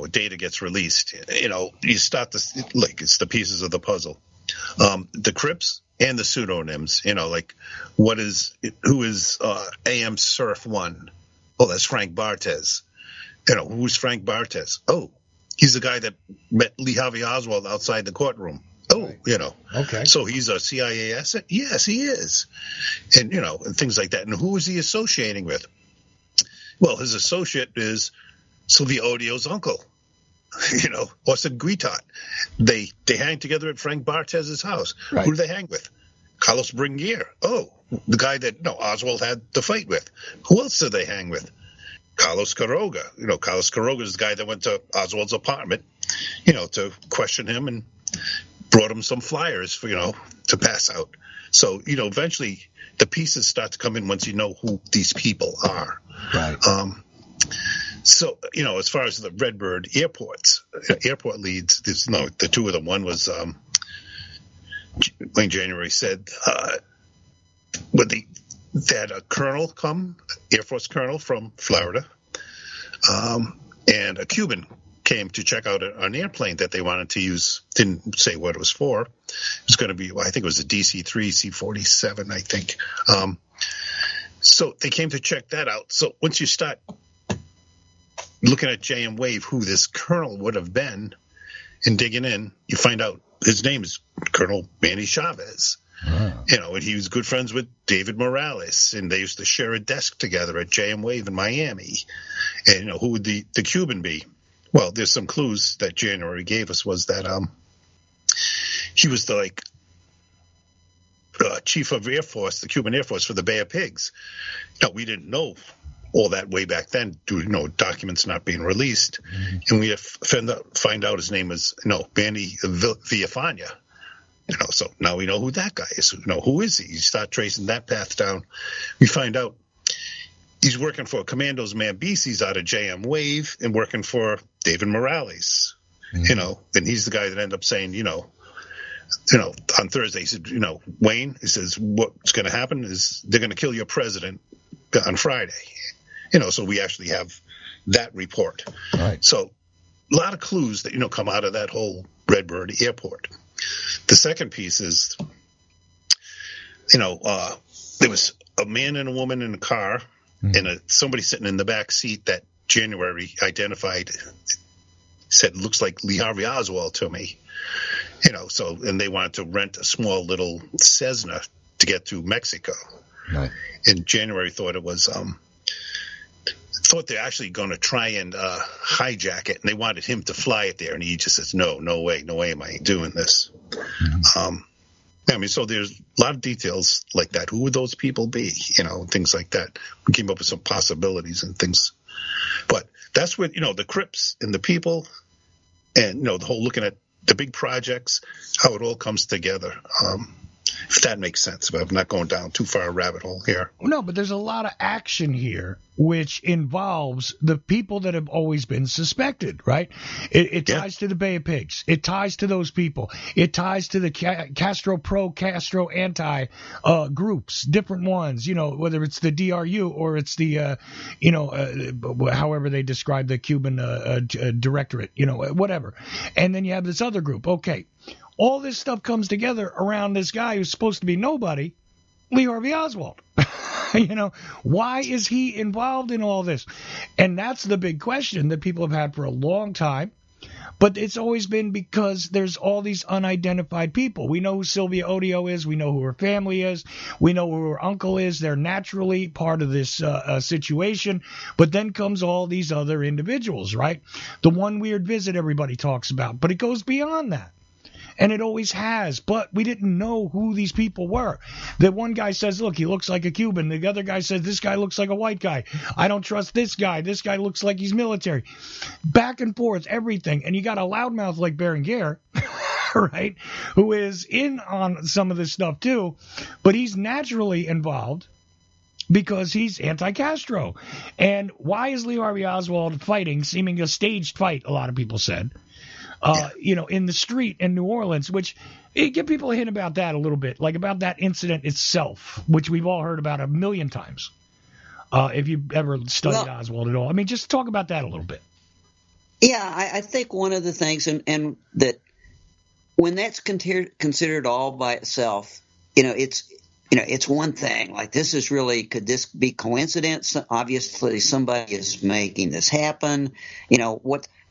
data gets released, you start to it's the pieces of the puzzle. The crypts and the pseudonyms, who is AM Surf 1? Oh, that's Frank Barthez. Who's Frank Barthez? Oh, he's the guy that met Lee Harvey Oswald outside the courtroom. Oh, right. Okay. So he's a CIA asset? Yes, he is. And, and things like that. And who is he associating with? Well, his associate is Sylvia Odio's uncle, Orson Guitot. They hang together at Frank Bartez's house. Right. Who do they hang with? Carlos Bringuier. Oh, the guy that Oswald had the fight with. Who else did they hang with? Carlos Quiroga. Carlos Quiroga is the guy that went to Oswald's apartment, to question him and brought him some flyers for, to pass out. So, eventually the pieces start to come in once you know who these people are. Right. So, as far as the Redbird airport leads, the two of them. One was Wayne January said they had a colonel come, Air Force colonel from Florida, and a Cuban came to check out an airplane that they wanted to use. Didn't say what it was for. It was going to be, I think it was a DC-3 C-47, I think. So they came to check that out. So once you start looking at JM Wave, who this colonel would have been, and digging in, you find out his name is Colonel Manny Chavez. Wow. And he was good friends with David Morales, and they used to share a desk together at JM Wave in Miami. And, who would the Cuban be? Well, there's some clues that January gave us was that he was the chief of Air Force, the Cuban Air Force for the Bay of Pigs. We didn't know all that way back then, due to documents not being released. Mm-hmm. And we find out his name was Manny Villafana. So now we know who that guy is. Who is he? You start tracing that path down. We find out he's working for Commandos Mambises out of JM Wave and working for David Morales. Mm-hmm. And he's the guy that ended up saying, on Thursday, he said, Wayne, he says, what's going to happen is they're going to kill your president on Friday. So we actually have that report. Right. So a lot of clues that, come out of that whole Redbird airport. The second piece is, there was a man and a woman in a car, mm-hmm. and somebody sitting in the back seat that January identified, said, looks like Lee Harvey Oswald to me. And they wanted to rent a small little Cessna to get to Mexico. Right. And January thought it was, thought they're actually going to try and hijack it, and they wanted him to fly it there, and he just says, no way am I doing this. Mm-hmm. So there's a lot of details like that. Who would those people be? Things like that. We came up with some possibilities and things, but that's what the Crips and the people, and the whole looking at the big projects, how it all comes together. If that makes sense, but I'm not going down too far a rabbit hole here. No, but there's a lot of action here, which involves the people that have always been suspected, right? It ties to the Bay of Pigs. It ties to those people. It ties to the Castro pro-Castro anti groups, different ones, whether it's the DRU or it's the, however they describe the Cuban directorate, whatever. And then you have this other group. Okay. All this stuff comes together around this guy who's supposed to be nobody, Lee Harvey Oswald. Why is he involved in all this? And that's the big question that people have had for a long time. But it's always been because there's all these unidentified people. We know who Sylvia Odio is. We know who her family is. We know who her uncle is. They're naturally part of this situation. But then comes all these other individuals, right? The one weird visit everybody talks about. But it goes beyond that. And it always has, but we didn't know who these people were. The one guy says, look, he looks like a Cuban. The other guy says, this guy looks like a white guy. I don't trust this guy. This guy looks like he's military. Back and forth, everything. And you got a loudmouth like Berenguer, right, who is in on some of this stuff too, but he's naturally involved because he's anti-Castro. And why is Lee Harvey Oswald fighting, seeming a staged fight, a lot of people said, in the street in New Orleans, which give people a hint about that a little bit, like about that incident itself, which we've all heard about a million times. If you've ever studied Oswald at all. I mean, just talk about that a little bit. Yeah, I think one of the things, and that when that's considered all by itself, it's one thing. Like, this is really, could this be coincidence? Obviously, somebody is making this happen.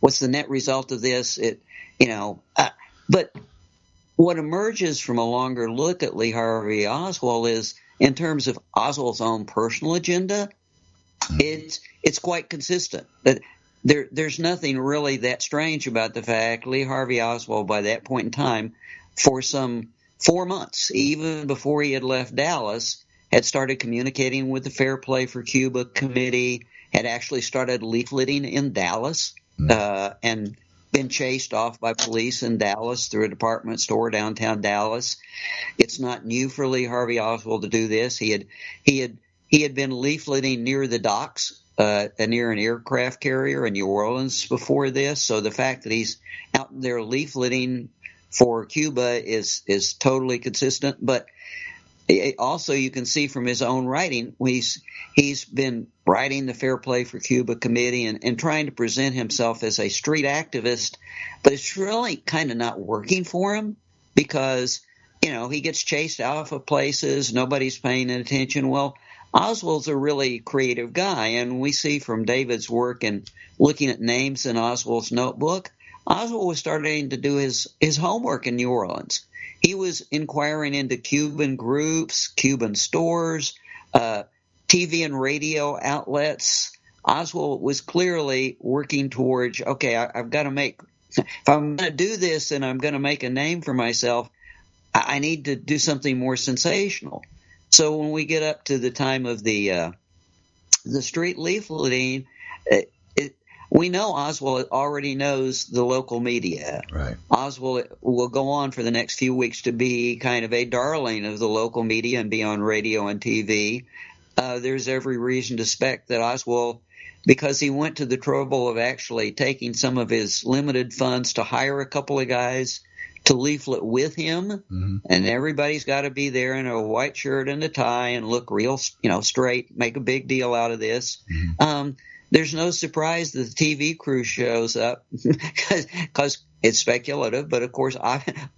What's the net result of this? But what emerges from a longer look at Lee Harvey Oswald is, in terms of Oswald's own personal agenda, it's quite consistent. That there's nothing really that strange about the fact Lee Harvey Oswald, by that point in time, for some 4 months, even before he had left Dallas, had started communicating with the Fair Play for Cuba Committee, had actually started leafleting in Dallas, and been chased off by police in Dallas through a department store downtown Dallas. It's not new for Lee Harvey Oswald to do this. He had been leafleting near the docks, near an aircraft carrier in New Orleans before this. So the fact that he's out there leafleting for Cuba is totally consistent. But also, you can see from his own writing, he's been writing the Fair Play for Cuba Committee and trying to present himself as a street activist, but it's really kind of not working for him because, he gets chased out of places, nobody's paying attention. Well, Oswald's a really creative guy, and we see from David's work and looking at names in Oswald's notebook, Oswald was starting to do his homework in New Orleans. He was inquiring into Cuban groups, Cuban stores, TV and radio outlets. Oswald was clearly working towards, okay, I've got to if I'm going to do this and I'm going to make a name for myself, I need to do something more sensational. So when we get up to the time of the street leafleting, we know Oswald already knows the local media. Right. Oswald will go on for the next few weeks to be kind of a darling of the local media and be on radio and TV. There's every reason to suspect that Oswald, because he went to the trouble of actually taking some of his limited funds to hire a couple of guys to leaflet with him, and everybody's got to be there in a white shirt and a tie and look real, straight, make a big deal out of this. There's no surprise that the TV crew shows up because it's speculative, but of course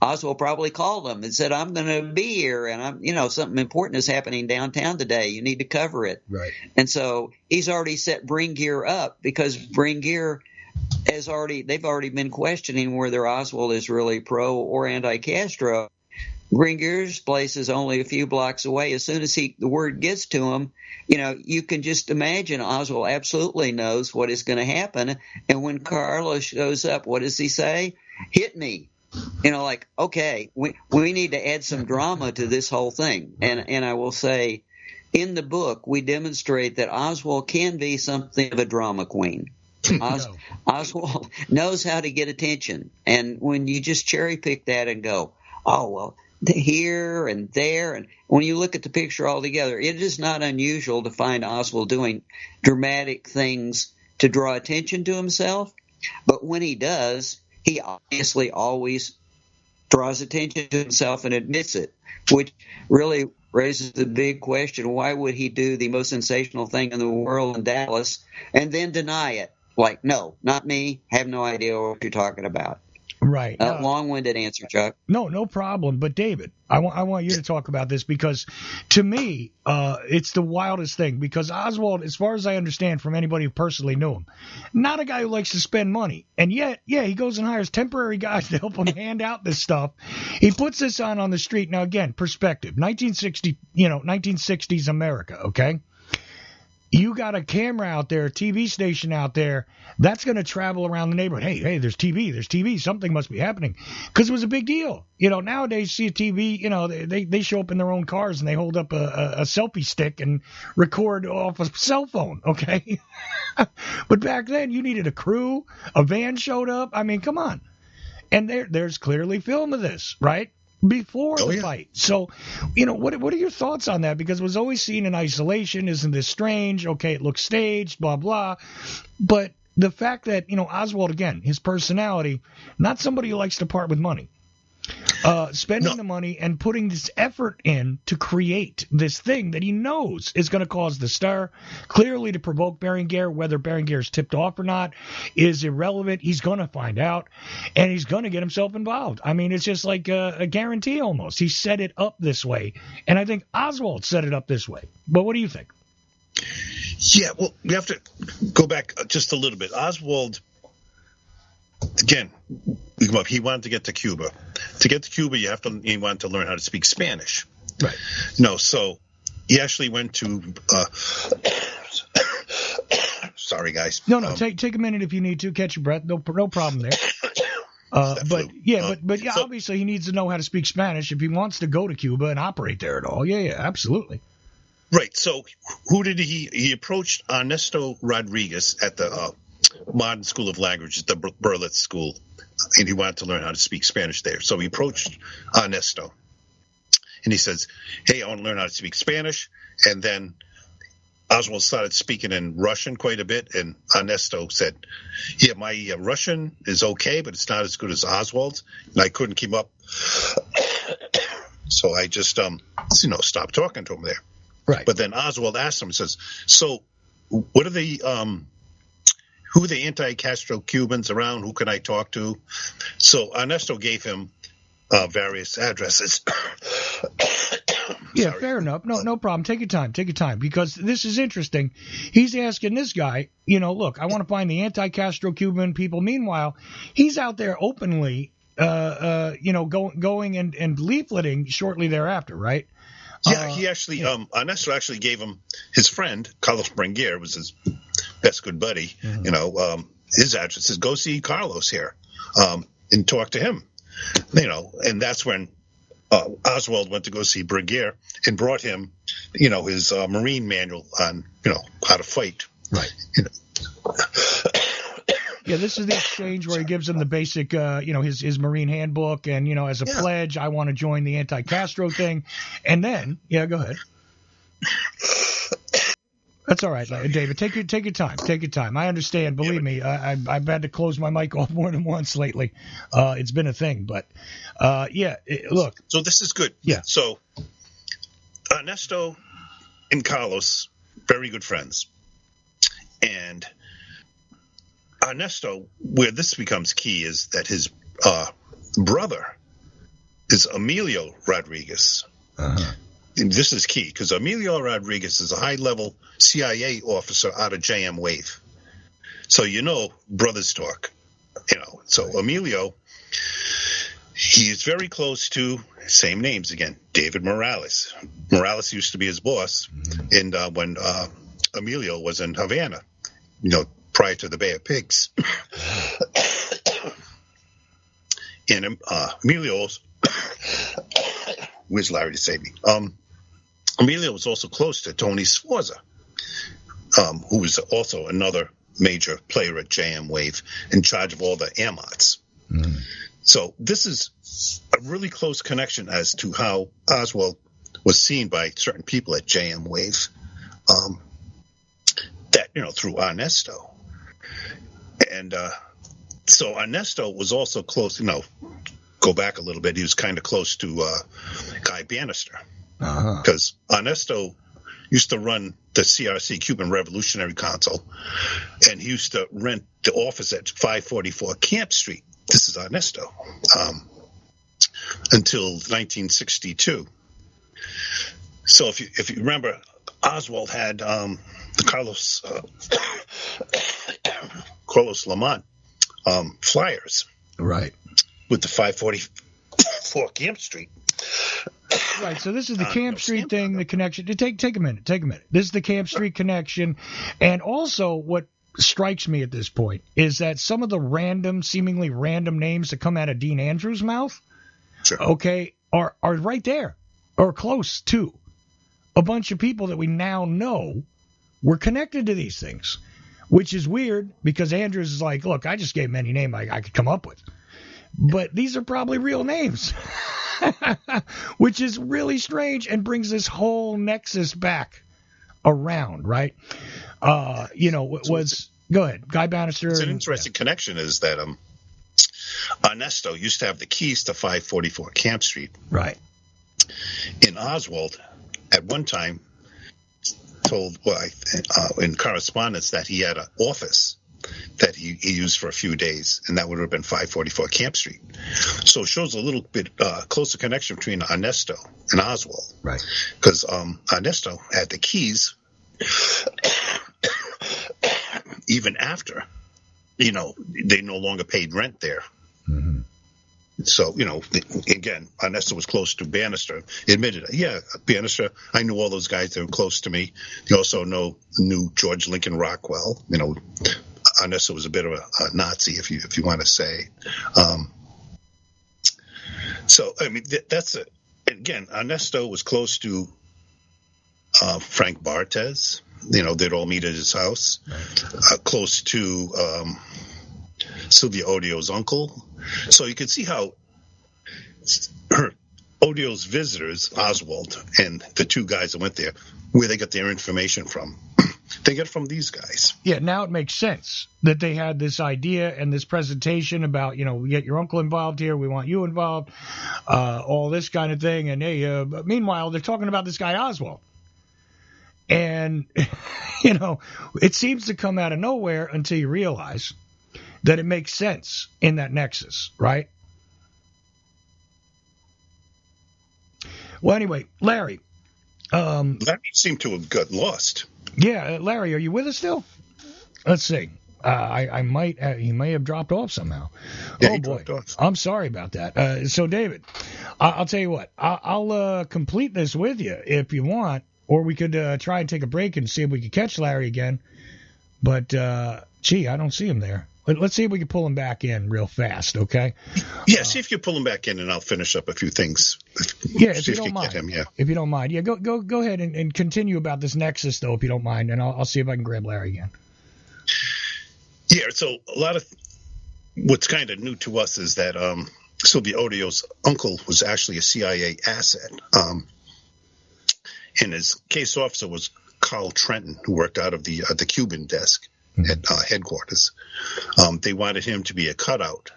Oswald probably called them and said, I'm going to be here and something important is happening downtown today. You need to cover it. Right. And so he's already set Bring Gear up because Bring Gear they've already been questioning whether Oswald is really pro or anti-Castro. Bring Gear's place is only a few blocks away. As soon as the word gets to him, you can just imagine Oswald absolutely knows what is going to happen. And when Carlos shows up, what does he say? Hit me. Okay, we need to add some drama to this whole thing. And I will say, in the book, we demonstrate that Oswald can be something of a drama queen. Oswald knows how to get attention. And when you just cherry pick that and go, oh, well, here and there, and when you look at the picture altogether, it is not unusual to find Oswald doing dramatic things to draw attention to himself. But when he does, he obviously always draws attention to himself and admits it, which really raises the big question, why would he do the most sensational thing in the world in Dallas and then deny it? Like, no, not me, have no idea what you're talking about. Right. Long-winded answer, Chuck. No problem. But David, I want you to talk about this because to me, it's the wildest thing because Oswald, as far as I understand from anybody who personally knew him, not a guy who likes to spend money. And yet, he goes and hires temporary guys to help him hand out this stuff. He puts this on the street. Now, again, perspective, 1960s America, okay? You got a camera out there, a TV station out there, that's going to travel around the neighborhood. Hey, there's TV, something must be happening. Because it was a big deal. Nowadays, see a TV, they show up in their own cars and they hold up a selfie stick and record off a cell phone, okay? But back then, you needed a crew, a van showed up. I mean, come on. And there's clearly film of this, right? Before the fight. So, what are your thoughts on that? Because it was always seen in isolation. Isn't this strange? Okay, it looks staged, blah, blah. But the fact that, Oswald, again, his personality, not somebody who likes to part with money. Spending the money and putting this effort in to create this thing that he knows is going to cause the stir, clearly to provoke Berenguer. Whether Berenguer is tipped off or not is irrelevant. He's going to find out, and he's going to get himself involved. I mean, it's just like a guarantee almost. He set it up this way, and I think Oswald set it up this way. But what do you think? Yeah, well, we have to go back just a little bit. Oswald, again, he wanted to get to Cuba. To get to Cuba, he wanted to learn how to speak Spanish. Right. No, so he actually went to. Sorry, guys. No. Take a minute if you need to. Catch your breath. No problem there. But obviously he needs to know how to speak Spanish if he wants to go to Cuba and operate there at all. Yeah, absolutely. Right. So who did he approached Ernesto Rodriguez at the Modern School of Languages, the Berlitz School, and he wanted to learn how to speak Spanish there. So he approached Ernesto, and he says, "Hey, I want to learn how to speak Spanish." And then Oswald started speaking in Russian quite a bit, and Ernesto said, "Yeah, my Russian is okay, but it's not as good as Oswald's, and I couldn't keep up." So I just, stopped talking to him there. Right. But then Oswald asked him, says, "So, what are the who are the anti-Castro Cubans around? Who can I talk to?" So Ernesto gave him various addresses. Yeah, fair enough. No problem. Take your time, because this is interesting. He's asking this guy, look, I want to find the anti-Castro Cuban people. Meanwhile, he's out there openly, going and leafleting shortly thereafter, right? Yeah, he actually, Ernesto actually gave him his friend, Carlos Brenguer, was his best good buddy, his address is go see Carlos here, and talk to him, and that's when Oswald went to go see Brenguer and brought him, his Marine manual on, how to fight. Right. Yeah, this is the exchange where he gives him the basic, his Marine handbook, and as a pledge, I want to join the anti-Castro thing, and then, go ahead. That's all right, David. Take your time. Take your time. I understand. Believe me, I've had to close my mic off more than once lately. It's been a thing, but look. So this is good. Yeah. So Ernesto and Carlos, very good friends, and Ernesto, where this becomes key is that his brother is Emilio Rodriguez. Uh-huh. And this is key because Emilio Rodriguez is a high-level CIA officer out of JM Wave. So brothers talk. So Emilio, he is very close to, same names again, David Morales. Morales used to be his boss, and when Emilio was in Havana, prior to the Bay of Pigs. And Emilio's, where's Larry to save me? Emilio was also close to Tony Sforza, who was also another major player at JM Wave, in charge of all the AMOTs. Mm. So this is a really close connection as to how Oswald was seen by certain people at JM Wave, through Ernesto. And so Ernesto was also close, go back a little bit, he was kind of close to Guy Bannister. Because Ernesto used to run the CRC, Cuban Revolutionary Council, and he used to rent the office at 544 Camp Street. This is Ernesto, until 1962. So if you remember, Oswald had the Carlos Lamont flyers, right, with the 544 Camp Street. Right, so this is the Camp Street thing, the connection. Take a minute. This is the Camp Street connection, and also what strikes me at this point is that some of the seemingly random names that come out of Dean Andrews' mouth, are right there, or close to a bunch of people that we now know were connected to these things, which is weird because Andrews is like, look, I just gave him any name I could come up with, but these are probably real names. Which is really strange and brings this whole nexus back around, right? Go ahead, Guy Bannister. It's an interesting connection is that Ernesto used to have the keys to 544 Camp Street. Right. And Oswald, at one time, told in correspondence that he had an office that he used for a few days, and that would have been 544 Camp Street. So it shows a little bit closer connection between Ernesto and Oswald. Right. Because Ernesto had the keys even after, they no longer paid rent there. Mm-hmm. So, again, Ernesto was close to Bannister. He admitted, yeah, Bannister, I knew all those guys that were close to me. He also knew George Lincoln Rockwell. Ernesto was a bit of a Nazi, if you want to say. So, I mean, that's it. Again, Ernesto was close to Frank Barthez. They'd all meet at his house. Close to Sylvia Odio's uncle. So you could see how Odio's visitors, Oswald, and the two guys that went there, where they got their information from. They get it from these guys. Yeah, now it makes sense that they had this idea and this presentation about, we get your uncle involved here, we want you involved, all this kind of thing. And hey, meanwhile, they're talking about this guy Oswald. And, it seems to come out of nowhere until you realize that it makes sense in that nexus, right? Well, anyway, Larry. Larry seemed to have got lost. Yeah, Larry, are you with us still? Let's see. I might. He may have dropped off somehow. Yeah, boy, I'm sorry about that. So, David, I'll tell you what. I'll complete this with you if you want, or we could try and take a break and see if we could catch Larry again. But I don't see him there. Let's see if we can pull him back in real fast, okay? Yeah, see if you pull him back in, and I'll finish up a few things. If you don't mind. If you don't mind. Yeah, go ahead and continue about this nexus, though, if you don't mind, and I'll see if I can grab Larry again. Yeah, so a lot of what's kind of new to us is that Sylvia Odio's uncle was actually a CIA asset. And his case officer was Carl Trenton, who worked out of the Cuban desk at headquarters. They wanted him to be a cutout.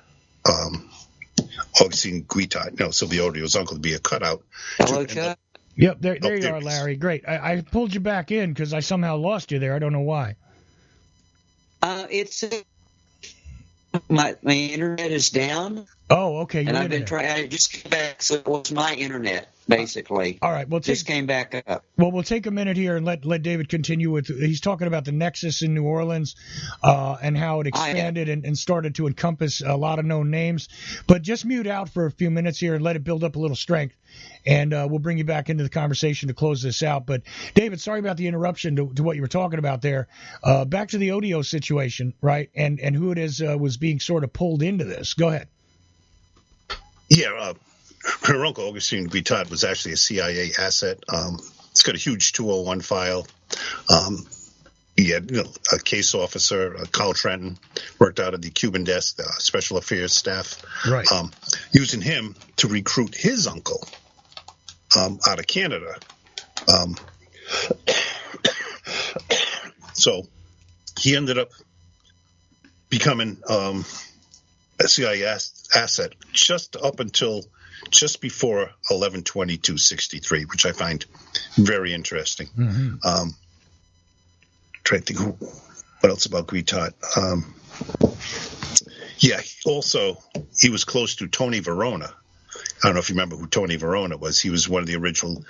Augustine Guitart, Sylvia Odio's uncle, to be a cutout. Hello, Chuck. Yep, there you are, Larry. Great. I pulled you back in because I somehow lost you there. I don't know why. It's my internet is down. Oh, okay. And I've been trying. I just came back, so it was my internet, basically. All right. Well, just came back up. Well, we'll take a minute here and let David continue with. He's talking about the Nexus in New Orleans and how it expanded and started to encompass a lot of known names. But just mute out for a few minutes here and let it build up a little strength, and we'll bring you back into the conversation to close this out. But David, sorry about the interruption to what you were talking about there. Back to the Odio situation, right? And who it is was being sort of pulled into this. Go ahead. Yeah, her uncle, Augustine Guitart, was actually a CIA asset. It's got a huge 201 file. He had a case officer, Carl Trenton, worked out of the Cuban desk, special affairs staff, right. Using him to recruit his uncle out of Canada. So he ended up becoming a CIA asset just up until just before 11/22/63, which I find very interesting. Mm-hmm. Trying to think what else about Guitart. He was close to Tony Verona. I don't know if you remember who Tony Verona was. He was one of the original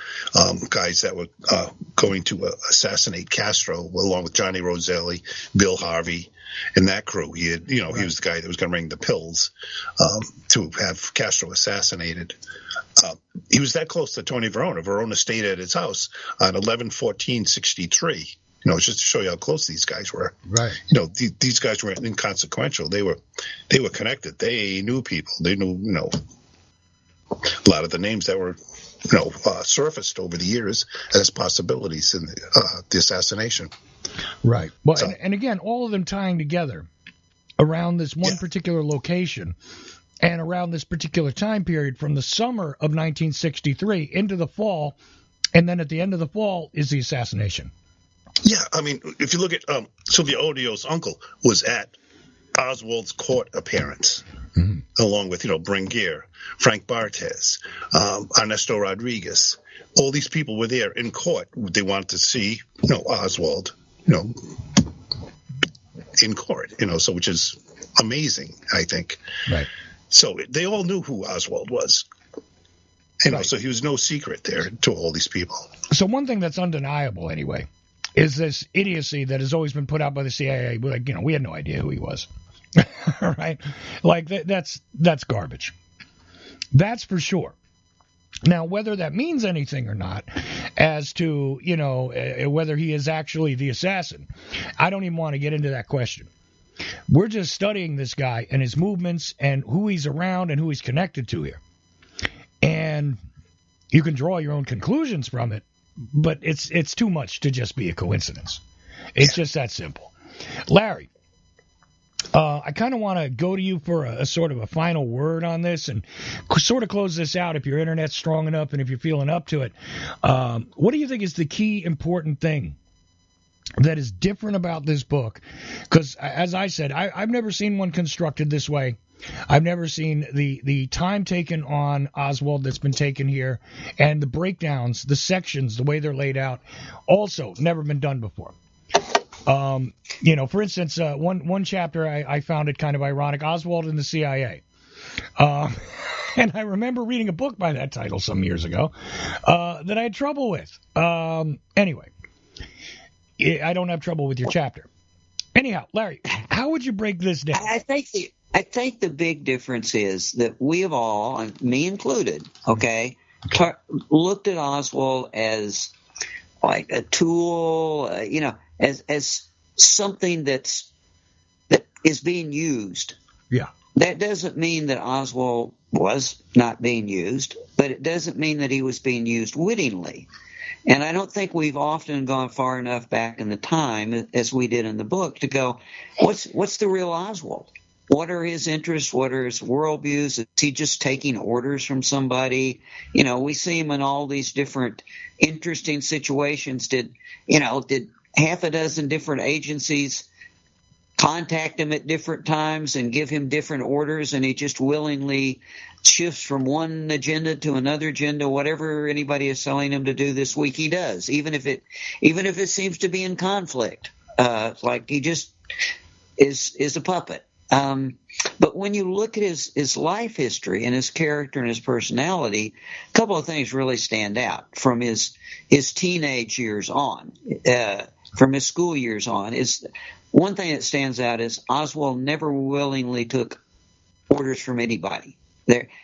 guys that were going to assassinate Castro, along with Johnny Roselli, Bill Harvey, and that crew. He had, He was the guy that was going to bring the pills to have Castro assassinated. He was that close to Tony Verona. Verona stayed at his house on 11/14/63. Just to show you how close these guys were. Right. These guys weren't inconsequential. They were connected. They knew people. They knew, a lot of the names that were, surfaced over the years as possibilities in the assassination. Right. Well, and again, all of them tying together around this one particular location and around this particular time period from the summer of 1963 into the fall, and then at the end of the fall is the assassination. Yeah, I mean, if you look at Sylvia Odio's uncle was at Oswald's court appearance, along with, Bringuier, Frank Barthez, Ernesto Rodriguez. All these people were there in court. They wanted to see, Oswald, in court, so which is amazing, I think. Right. So they all knew who Oswald was. So he was no secret there to all these people. So one thing that's undeniable, anyway, is this idiocy that has always been put out by the CIA. Like, we had no idea who he was. Right? Like, that's garbage. That's for sure. Now, whether that means anything or not, as to, whether he is actually the assassin, I don't even want to get into that question. We're just studying this guy and his movements and who he's around and who he's connected to here. And you can draw your own conclusions from it, but it's too much to just be a coincidence. It's just that simple. Larry, I kind of want to go to you for a sort of a final word on this and sort of close this out if your internet's strong enough and if you're feeling up to it. What do you think is the key important thing that is different about this book? Because, as I said, I've never seen one constructed this way. I've never seen the time taken on Oswald that's been taken here, and the breakdowns, the sections, the way they're laid out, also never been done before. For instance, one chapter I found it kind of ironic, Oswald and the CIA. And I remember reading a book by that title some years ago that I had trouble with. Anyway, I don't have trouble with your chapter. Anyhow, Larry, how would you break this down? I think the big difference is that we have all, me included, looked at Oswald as like a tool, as something that is being used. Yeah. That doesn't mean that Oswald was not being used, but it doesn't mean that he was being used wittingly. And I don't think we've often gone far enough back in the time, as we did in the book, to go, what's the real Oswald? What are his interests? What are his worldviews? Is he just taking orders from somebody? We see him in all these different interesting situations. Did half a dozen different agencies contact him at different times and give him different orders, and he just willingly shifts from one agenda to another agenda? Whatever anybody is telling him to do this week, he does, even if it seems to be in conflict. Like he just is a puppet. But when you look at his life history and his character and his personality, a couple of things really stand out from his teenage years on, from his school years on. Is one thing that stands out is Oswald never willingly took orders from anybody.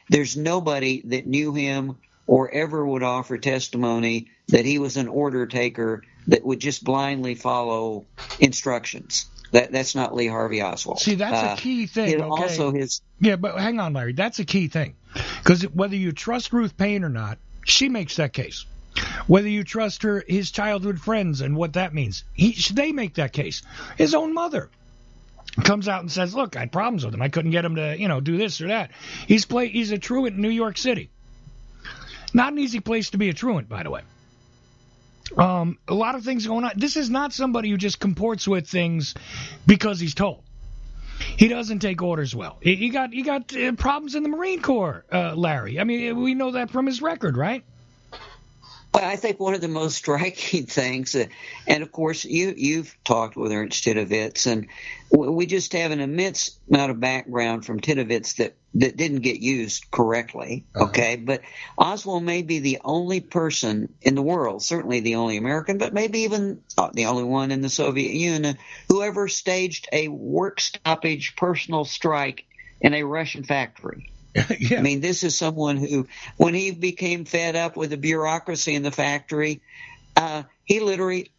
There's nobody that knew him or ever would offer testimony that he was an order taker that would just blindly follow instructions. That's not Lee Harvey Oswald. See, that's a key thing. Okay? Also yeah, but hang on, Larry. That's a key thing. Because whether you trust Ruth Paine or not, she makes that case. Whether you trust his childhood friends and what that means, they make that case. His own mother comes out and says, look, I had problems with him. I couldn't get him to, do this or that. He's a truant in New York City. Not an easy place to be a truant, by the way. A lot of things going on. This is not somebody who just comports with things because he's told. He doesn't take orders well. He got problems in the Marine Corps, Larry. I mean, we know that from his record, right? Well, I think one of the most striking things, and of course you've talked with Ernst Titovitz, and we just have an immense amount of background from Titovitz that didn't get used correctly, okay? But Oswald may be the only person in the world, certainly the only American, but maybe even the only one in the Soviet Union, who ever staged a work stoppage personal strike in a Russian factory. Yeah. I mean, this is someone who, when he became fed up with the bureaucracy in the factory, he literally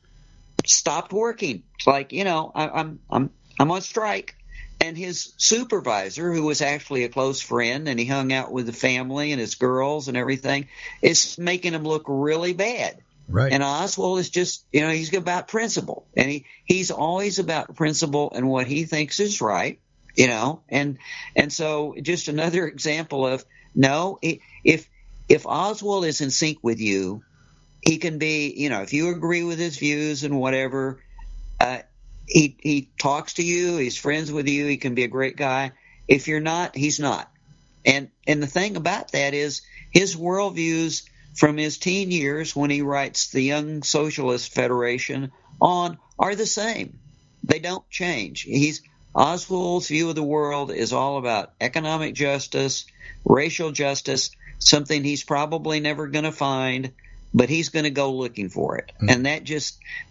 stopped working. It's like, I'm on strike. And his supervisor, who was actually a close friend, and he hung out with the family and his girls and everything, is making him look really bad. Right. And Oswald is just, he's about principle, and he's always about principle and what he thinks is right. And so just another example of, no, if Oswald is in sync with you, he can be, if you agree with his views and whatever, he talks to you, he's friends with you, he can be a great guy. If you're not, he's not. And the thing about that is his worldviews from his teen years when he writes the Young Socialist Federation on are the same. They don't change. Oswald's view of the world is all about economic justice, racial justice, something he's probably never going to find, but he's going to go looking for it. Mm-hmm. And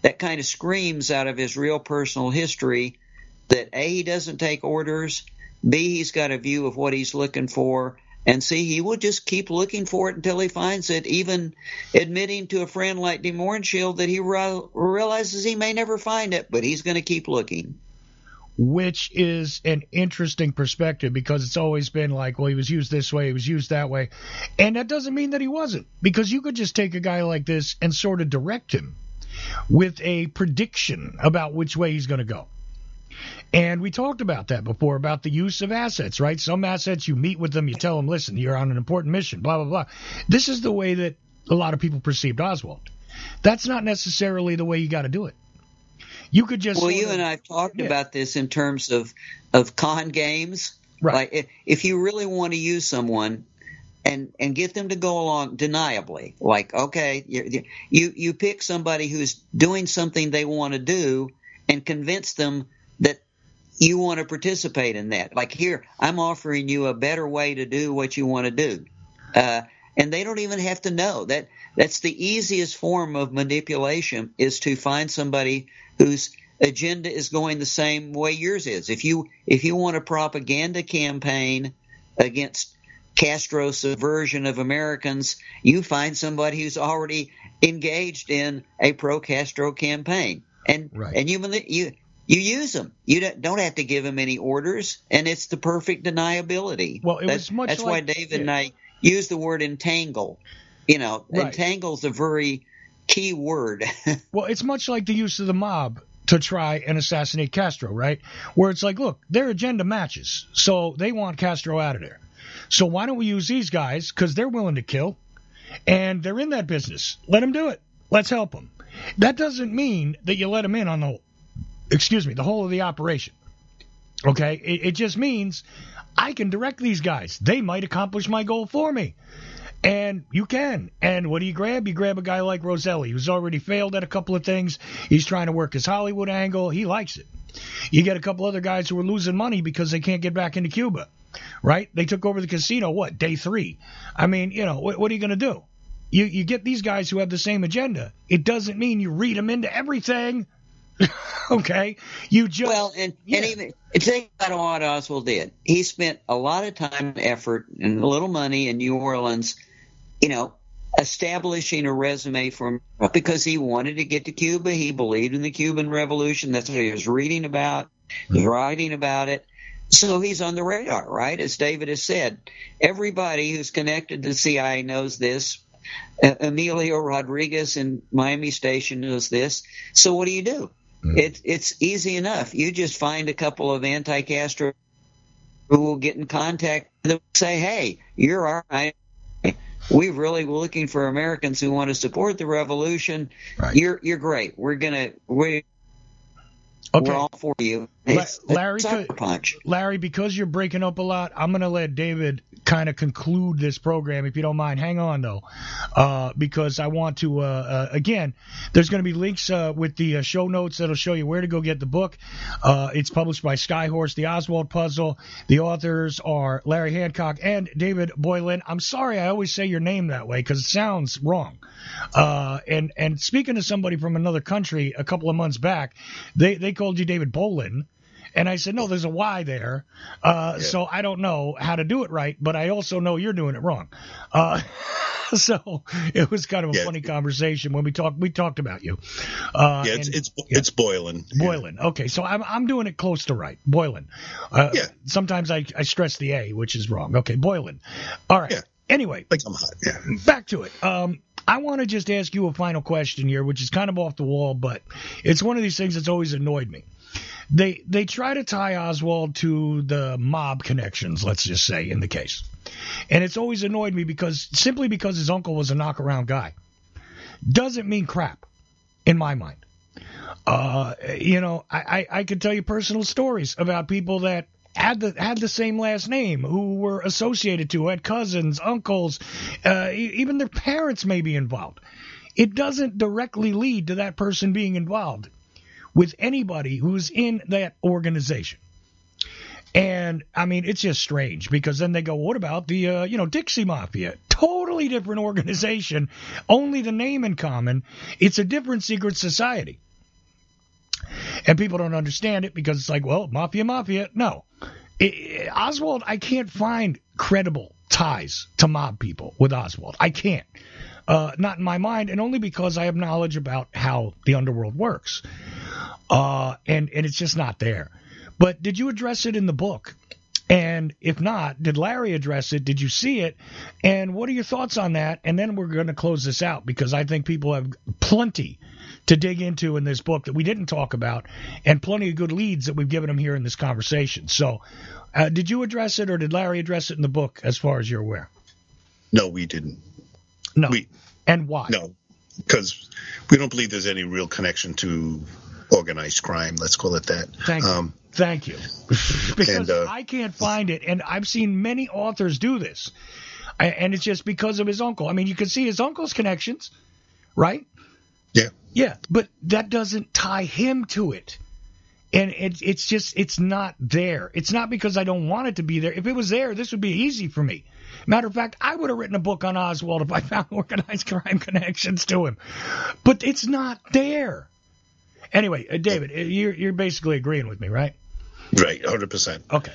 that kind of screams out of his real personal history that A, he doesn't take orders, B, he's got a view of what he's looking for, And see, he will just keep looking for it until he finds it, even admitting to a friend like de Mohrenschildt that he realizes he may never find it, but he's going to keep looking. Which is an interesting perspective, because it's always been like, well, he was used this way, he was used that way. And that doesn't mean that he wasn't, because you could just take a guy like this and sort of direct him with a prediction about which way he's going to go. And we talked about that before, about the use of assets, right? Some assets, you meet with them, you tell them, listen, you're on an important mission, blah, blah, blah. This is the way that a lot of people perceived Oswald. That's not necessarily the way you got to do it. You could just... Well, you and I have talked about this in terms of con games. Right. Like, if you really want to use someone and get them to go along deniably, like, okay, you pick somebody who's doing something they want to do and convince them that you want to participate in that. Like, here, I'm offering you a better way to do what you want to do. And they don't even have to know. That's the easiest form of manipulation, is to find somebody whose agenda is going the same way yours is. If you want a propaganda campaign against Castro's subversion of Americans, you find somebody who's already engaged in a pro-Castro campaign. And you use them. You don't have to give them any orders, and it's the perfect deniability. Well, that's why David and I use the word entangle. You know, entangle's a very key word. Well, it's much like the use of the mob to try and assassinate Castro, right? Where it's like, look, their agenda matches, so they want Castro out of there. So why don't we use these guys, because they're willing to kill, and they're in that business. Let them do it. Let's help them. That doesn't mean that you let them in on the whole of the operation. Okay? It just means I can direct these guys. They might accomplish my goal for me. And you can. And what do you grab? You grab a guy like Roselli, who's already failed at a couple of things. He's trying to work his Hollywood angle. He likes it. You get a couple other guys who are losing money because they can't get back into Cuba, right? They took over the casino, day 3? I mean, what are you going to do? You get these guys who have the same agenda. It doesn't mean you read them into everything. Okay? You just... and even think about what Oswald did. He spent a lot of time and effort and a little money in New Orleans, establishing a resume for him, because he wanted to get to Cuba. He believed in the Cuban Revolution. That's what he was reading about. He was writing about it. So he's on the radar, right? As David has said, everybody who's connected to the CIA knows this. Emilio Rodriguez in Miami Station knows this. So what do? It's easy enough. You just find a couple of anti-Castro who will get in contact with them and say, hey, you're all right. We're really looking for Americans who want to support the revolution. Right. You're great. We're all for you. Larry, because you're breaking up a lot, I'm going to let David kind of conclude this program, if you don't mind. Hang on, though, because I want to, again, there's going to be links with the show notes that'll show you where to go get the book. It's published by Skyhorse, The Oswald Puzzle. The authors are Larry Hancock and David Boylan. I'm sorry I always say your name that way because it sounds wrong. And speaking to somebody from another country a couple of months back, they called you David Boylan. And I said, no, there's a Y there. So I don't know how to do it right, but I also know you're doing it wrong. So it was kind of a funny conversation when we talked about you. It's Boylan. Boylan. Yeah. Okay. So I'm doing it close to right. Boylan. Sometimes I stress the A, which is wrong. Okay. Boylan. All right. Yeah. Anyway, like I'm hot. Yeah. Back to it. I want to just ask you a final question here, which is kind of off the wall, but it's one of these things that's always annoyed me. They try to tie Oswald to the mob connections, let's just say, in the case. And it's always annoyed me simply because his uncle was a knock-around guy. Doesn't mean crap, in my mind. I could tell you personal stories about people that had the same last name, who were associated to, had cousins, uncles, even their parents may be involved. It doesn't directly lead to that person being involved with anybody who's in that organization. And, I mean, it's just strange, because then they go, what about the, Dixie Mafia? Totally different organization, only the name in common. It's a different secret society. And people don't understand it because it's like, well, mafia. No. Oswald, I can't find credible ties to mob people with Oswald. I can't. Not in my mind, and only because I have knowledge about how the underworld works. And it's just not there. But did you address it in the book? And if not, did Larry address it? Did you see it? And what are your thoughts on that? And then we're going to close this out because I think people have plenty to dig into in this book that we didn't talk about and plenty of good leads that we've given them here in this conversation. So did you address it or did Larry address it in the book as far as you're aware? No, we didn't. No. And why? No, because we don't believe there's any real connection to organized crime. Let's call it that. Thank you. Because I can't find it, and I've seen many authors do this, and it's just because of his uncle. I mean, you can see his uncle's connections, right? Yeah. Yeah, but that doesn't tie him to it. And it's not there. It's not because I don't want it to be there. If it was there, this would be easy for me. Matter of fact, I would have written a book on Oswald if I found organized crime connections to him. But it's not there. Anyway, David, you're basically agreeing with me, right? Right, 100%. Okay.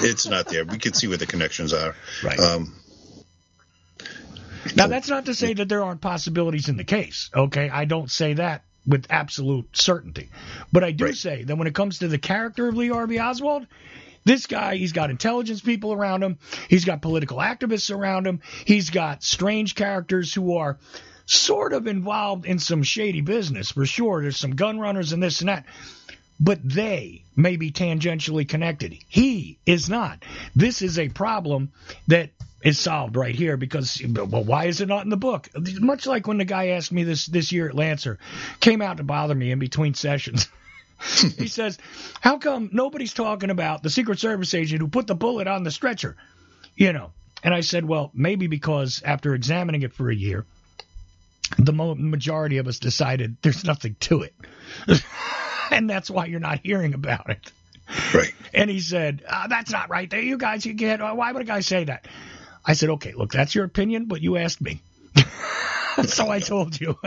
It's not there. We can see where the connections are. Right. Now, that's not to say that there aren't possibilities in the case, okay? I don't say that with absolute certainty. But I do say that when it comes to the character of Lee Harvey Oswald, this guy, he's got intelligence people around him. He's got political activists around him. He's got strange characters who are sort of involved in some shady business, for sure. There's some gun runners and this and that. But they may be tangentially connected. He is not. This is a problem that is solved right here because, well, why is it not in the book? Much like when the guy asked me this year at Lancer, came out to bother me in between sessions. He says, how come nobody's talking about the Secret Service agent who put the bullet on the stretcher? You know. And I said, well, maybe because after examining it for a year, the majority of us decided there's nothing to it. And that's why you're not hearing about it. Right. And he said, that's not right. You guys, you can't. Why would a guy say that? I said, okay, look, that's your opinion, but you asked me. So I told you.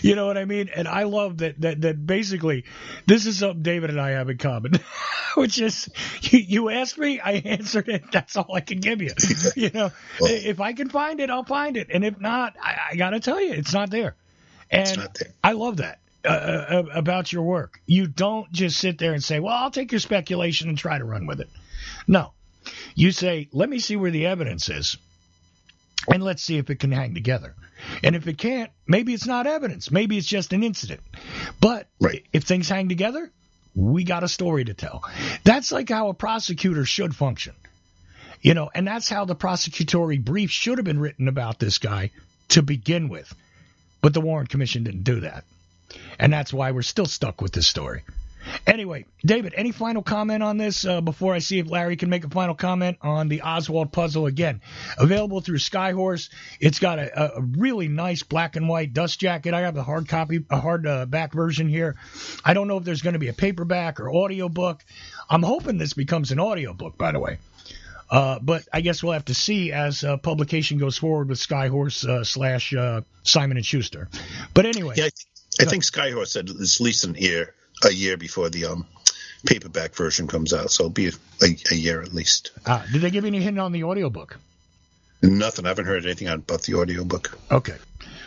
You know what I mean? And I love that basically this is something David and I have in common, which is you asked me, I answered it. That's all I can give you. You know, well, if I can find it, I'll find it. And if not, I got to tell you, it's not there. And it's not there. I love that. About your work. You don't just sit there and say, well, I'll take your speculation and try to run with it. No. You say, let me see where the evidence is, and let's see if it can hang together. And if it can't, maybe it's not evidence. Maybe it's just an incident. But if things hang together, we got a story to tell. That's like how a prosecutor should function. You know, and that's how the prosecutory brief should have been written about this guy to begin with. But the Warren Commission didn't do that. And that's why we're still stuck with this story. Anyway, David, any final comment on this before I see if Larry can make a final comment on the Oswald puzzle? Again, available through Skyhorse. It's got a really nice black and white dust jacket. I have the hard copy, a hardback version here. I don't know if there's going to be a paperback or audiobook. I'm hoping this becomes an audiobook, by the way. But I guess we'll have to see as publication goes forward with Skyhorse / Simon & Schuster. But anyway. Yeah, I think Skyhorse said it's at least a year before the paperback version comes out, so it'll be a year at least. Did they give you any hint on the audiobook? Nothing. I haven't heard anything about the audiobook. Okay.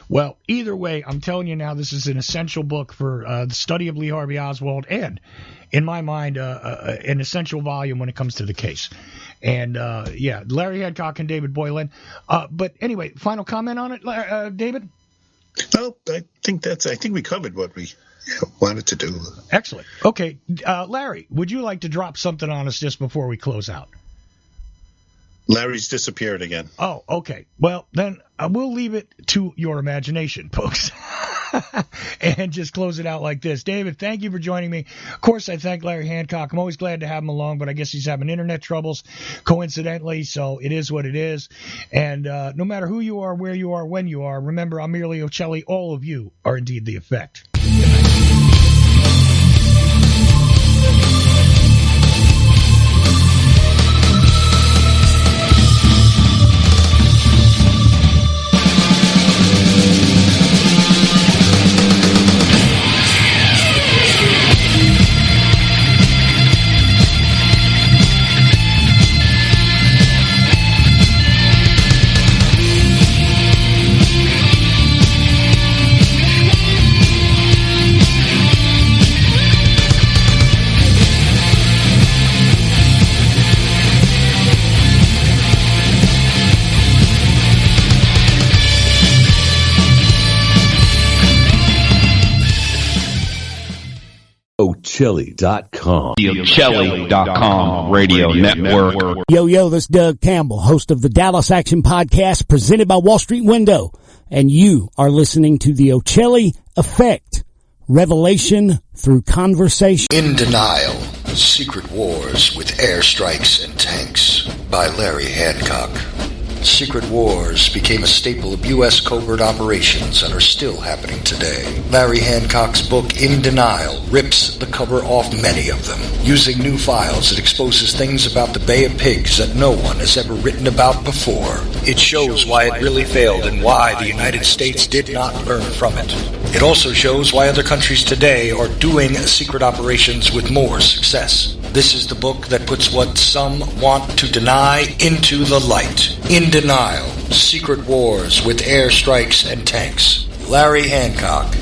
Well, either way, I'm telling you now, this is an essential book for the study of Lee Harvey Oswald and, in my mind, an essential volume when it comes to the case. And, Larry Hancock and David Boylan. But anyway, final comment on it, David? Well, I think we covered what we wanted to do. Excellent. Okay. Larry, would you like to drop something on us just before we close out? Larry's disappeared again. Oh, okay. Well, then we'll leave it to your imagination, folks. And just close it out like this. David, thank you for joining me. Of course, I thank Larry Hancock. I'm always glad to have him along, but I guess he's having internet troubles, coincidentally, so it is what it is. And no matter who you are, where you are, when you are, remember, I'm merely Ochelli. All of you are indeed the effect. Ochelli.com. The Ochelli.com radio network. Yo, this is Doug Campbell, host of the Dallas Action Podcast presented by Wall Street Window. And you are listening to the Ochelli Effect, revelation through conversation. In Denial, Secret Wars with Airstrikes and Tanks by Larry Hancock. Secret wars became a staple of U.S. covert operations and are still happening today. Larry Hancock's book, In Denial, rips the cover off many of them. Using new files, it exposes things about the Bay of Pigs that no one has ever written about before. It shows why it really failed and why the United States did not learn from it. It also shows why other countries today are doing secret operations with more success. This is the book that puts what some want to deny into the light. In Denial, Secret Wars with Airstrikes and Tanks. Larry Hancock.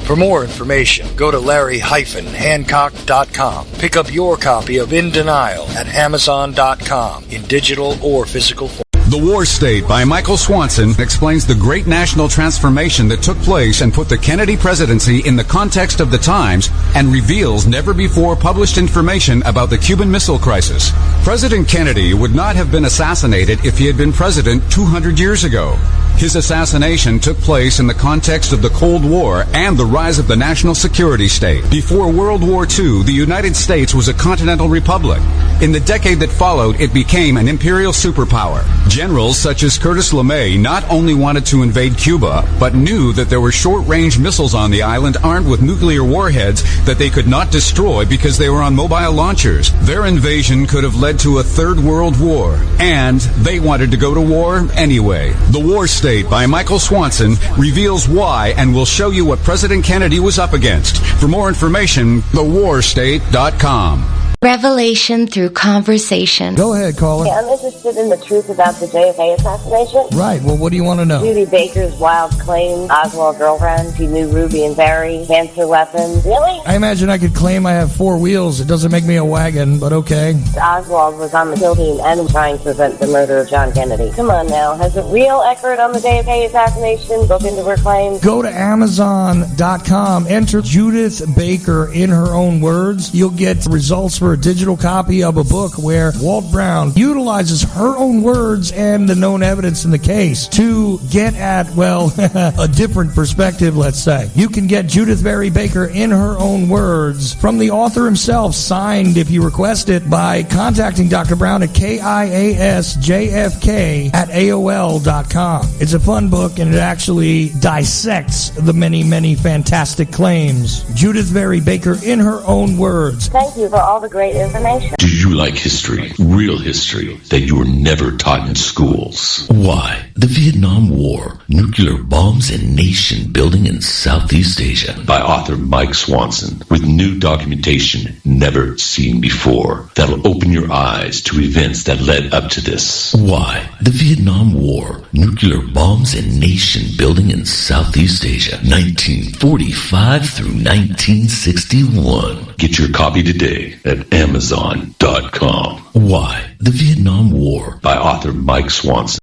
For more information, go to larry-hancock.com. Pick up your copy of In Denial at amazon.com in digital or physical form. The War State by Michael Swanson explains the great national transformation that took place and put the Kennedy presidency in the context of the times and reveals never-before published information about the Cuban Missile Crisis. President Kennedy would not have been assassinated if he had been president 200 years ago. His assassination took place in the context of the Cold War and the rise of the national security state. Before World War II, the United States was a continental republic. In the decade that followed, it became an imperial superpower. Generals such as Curtis LeMay not only wanted to invade Cuba, but knew that there were short-range missiles on the island armed with nuclear warheads that they could not destroy because they were on mobile launchers. Their invasion could have led to a third world war, and they wanted to go to war anyway. The War State by Michael Swanson reveals why and will show you what President Kennedy was up against. For more information, thewarstate.com. Revelation through conversation. Go ahead, caller. I'm interested in the truth about the JFK assassination. Right. Well, what do you want to know? Judy Baker's wild claim, Oswald girlfriend, she knew Ruby and Barry, cancer weapons. Really? I imagine I could claim I have 4 wheels. It doesn't make me a wagon, but okay. Oswald was on the kill team and trying to prevent the murder of John Kennedy. Come on now. Has a real expert on the JFK assassination looked into her claims? Go to Amazon.com. Enter Judith Baker in her own words. You'll get results for a digital copy of a book where Walt Brown utilizes her own words and the known evidence in the case to get at, well, a different perspective, let's say. You can get Judith Barry Baker in her own words from the author himself, signed if you request it, by contacting Dr. Brown at KIASJFK@AOL.com. It's a fun book, and it actually dissects the many, many fantastic claims. Judith Barry Baker in her own words. Thank you for all the great information. Do you like history, real history, that you were never taught in schools? Why? The Vietnam War, nuclear bombs and nation building in Southeast Asia. By author Mike Swanson, with new documentation never seen before that'll open your eyes to events that led up to this. Why? The Vietnam War, nuclear bombs and nation building in Southeast Asia, 1945 through 1961. Get your copy today at Amazon.com. Why? The Vietnam War by author Mike Swanson.